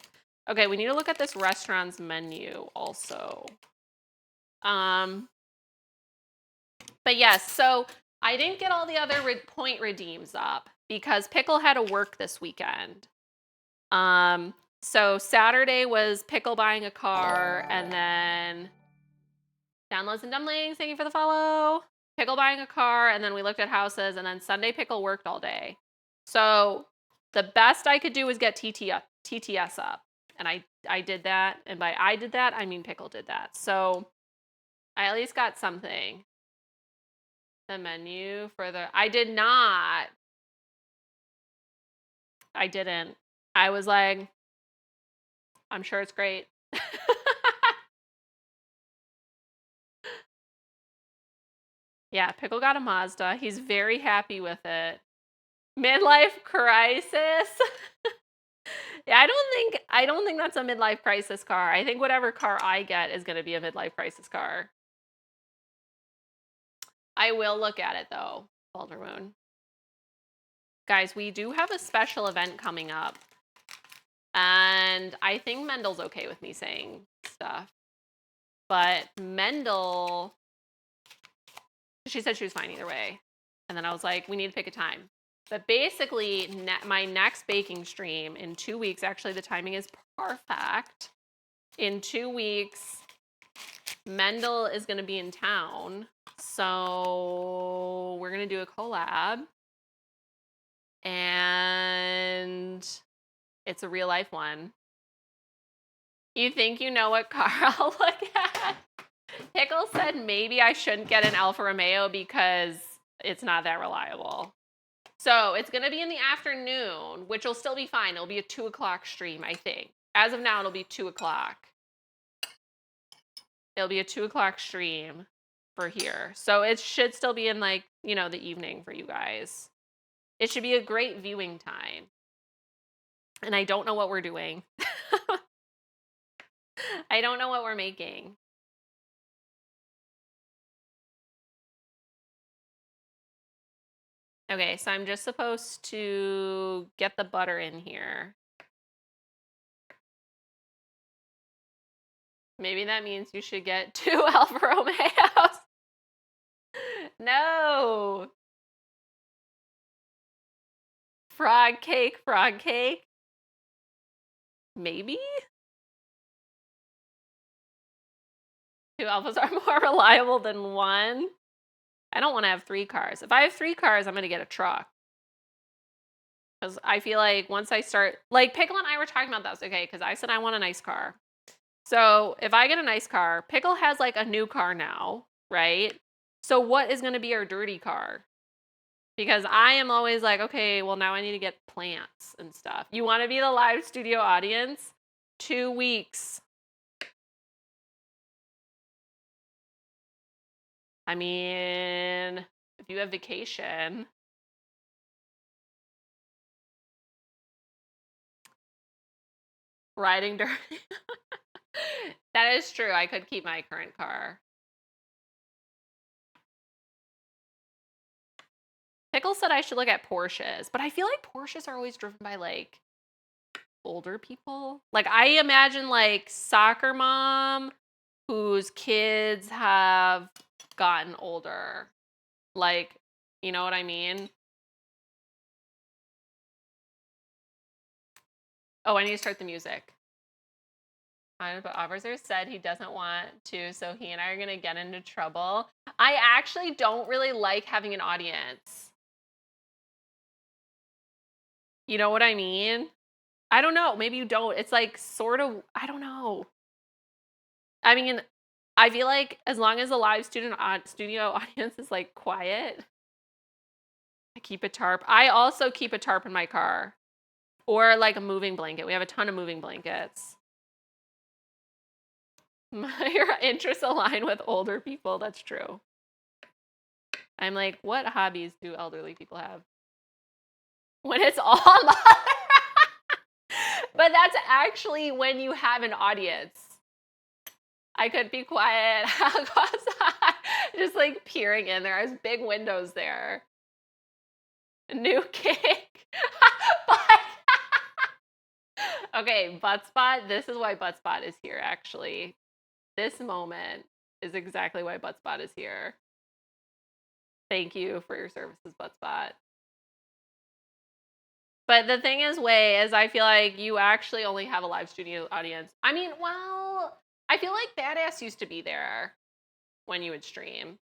Okay, we need to look at this restaurant's menu also. But yes, so I didn't get all the other point redeems up because Pickle had to work this weekend. So Saturday was Pickle buying a car, and then Downloads and Dumplings, thank you for the follow. Pickle buying a car, and then we looked at houses, and then Sunday Pickle worked all day. So the best I could do was get TTS up. And I did that. And by I did that, I mean Pickle did that. So I at least got something. The menu for the... I did not. I didn't. I was like, I'm sure it's great. Yeah, Pickle got a Mazda. He's very happy with it. Midlife crisis. Yeah, I don't think that's a midlife crisis car. I think whatever car I get is going to be a midlife crisis car. I will look at it though, Balder Moon. Guys, we do have a special event coming up. And I think Mendel's okay with me saying stuff. But Mendel, she said she was fine either way. And then I was like, we need to pick a time. But basically, my next baking stream in 2 weeks, actually the timing is perfect. In 2 weeks, Mendel is going to be in town. So we're going to do a collab. And it's a real life one. You think you know what car I'll look at? Pickle said maybe I shouldn't get an Alfa Romeo because it's not that reliable. So it's going to be in the afternoon, which will still be fine. It'll be a 2 o'clock stream, I think. As of now, it'll be 2 o'clock. It'll be a 2 o'clock stream for here. So it should still be in like, you know, the evening for you guys. It should be a great viewing time. And I don't know what we're doing. I don't know what we're making. Okay, so I'm just supposed to get the butter in here. Maybe that means you should get 2 Alfa Romeos. No. Frog cake, frog cake. Maybe? 2 Alphas are more reliable than 1. I don't want to have 3 cars. If I have 3 cars, I'm going to get a truck. Because I feel like once I start... Like, Pickle and I were talking about this, okay? Because I said I want a nice car. So if I get a nice car, Pickle has like a new car now, right? So what is going to be our dirty car? Because I am always like, okay, well now I need to get plants and stuff. You want to be the live studio audience? 2 weeks. I mean, if you have vacation. Riding dirty. That is true. I could keep my current car. Pickle said I should look at Porsches, but I feel like Porsches are always driven by like older people. Like I imagine like soccer mom whose kids have gotten older. Like, you know what I mean? Oh, I need to start the music. But Officer said he doesn't want to, so he and I are going to get into trouble. I actually don't really like having an audience. You know what I mean? I don't know. Maybe you don't. It's like sort of, I don't know. I mean, I feel like as long as the live studio audience is like quiet, I keep a tarp. I also keep a tarp in my car or like a moving blanket. We have a ton of moving blankets. Your interests align with older people. That's true. I'm like, what hobbies do elderly people have? When it's all mother. But that's actually when you have an audience. I could be quiet. I'll go outside. Just like peering in. There's big windows there. New cake. Okay, butt spot. This is why butt spot is here, actually. This moment is exactly why butt spot is here. Thank you for your services, butt spot. But the thing is, I feel like you actually only have a live studio audience. I mean, well, I feel like Badass used to be there when you would stream.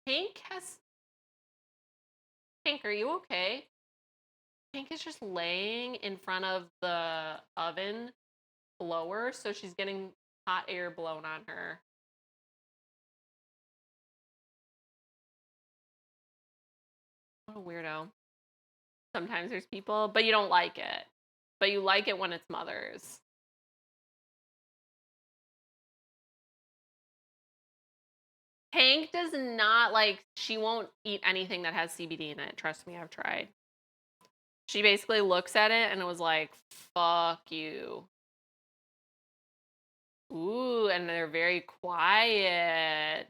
Hank, are you okay? Hank is just laying in front of the oven blower, so she's getting hot air blown on her. What a weirdo. Sometimes there's people, but you don't like it. But you like it when it's mothers. Hank does not like, she won't eat anything that has CBD in it. Trust me, I've tried. She basically looks at it and it was like, fuck you. Ooh, and they're very quiet.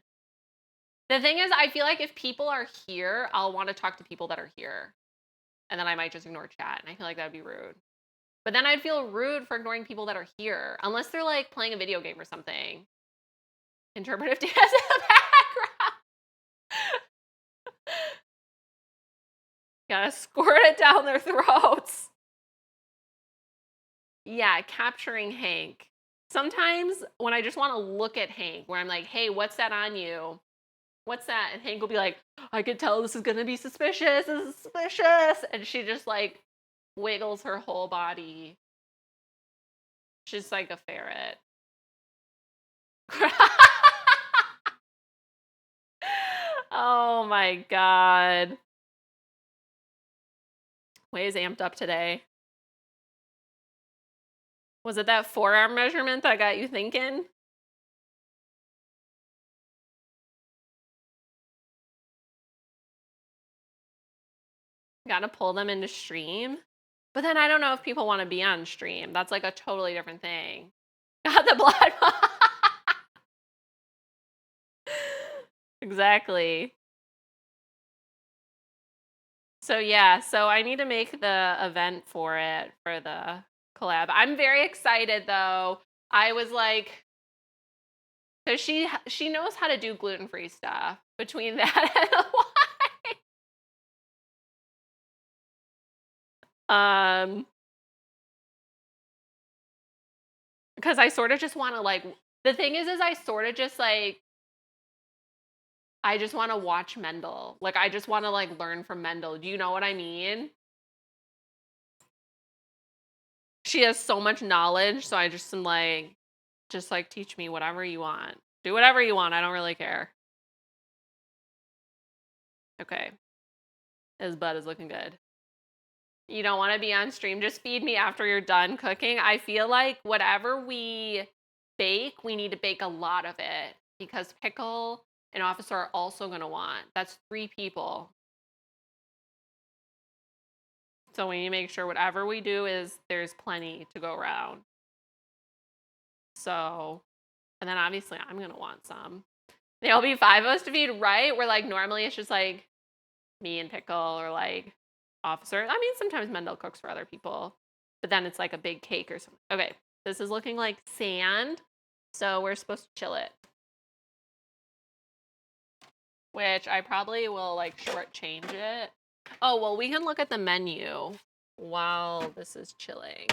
The thing is, I feel like if people are here, I'll want to talk to people that are here. And then I might just ignore chat. And I feel like that'd be rude. But then I'd feel rude for ignoring people that are here. Unless they're like playing a video game or something. Interpretive dance in the background. Gotta squirt it down their throats. Yeah, capturing Hank. Sometimes when I just want to look at Hank, where I'm like, hey, what's that on you? What's that? And Hank will be like, I could tell this is going to be suspicious. This is suspicious. And she just like wiggles her whole body. She's like a ferret. Oh my God. Way is amped up today. Was it that forearm measurement that got you thinking? Gotta pull them into stream. But then I don't know if people want to be on stream. That's like a totally different thing. Got the blood. Exactly. So yeah, so I need to make the event for it, for the collab. I'm very excited though. I was like, because she knows how to do gluten-free stuff between that and the wine. Because I sort of just want to like, the thing is I sort of just like, I just want to watch Mendel. Like, I just want to like learn from Mendel. Do you know what I mean? She has so much knowledge, so I just am like, just like teach me whatever you want. Do whatever you want. I don't really care. Okay. His butt is looking good. You don't want to be on stream. Just feed me after you're done cooking. I feel like whatever we bake, we need to bake a lot of it because Pickle and Officer are also going to want. That's 3 people. So we need to make sure whatever we do is there's plenty to go around. So, and then obviously I'm going to want some. There'll be 5 of us to feed, right? Where like normally it's just like me and Pickle or like Officer. I mean, sometimes Mendel cooks for other people, but then it's like a big cake or something. Okay, this is looking like sand. So we're supposed to chill it. Which I probably will like shortchange it. Oh, well, we can look at the menu while this is chilling.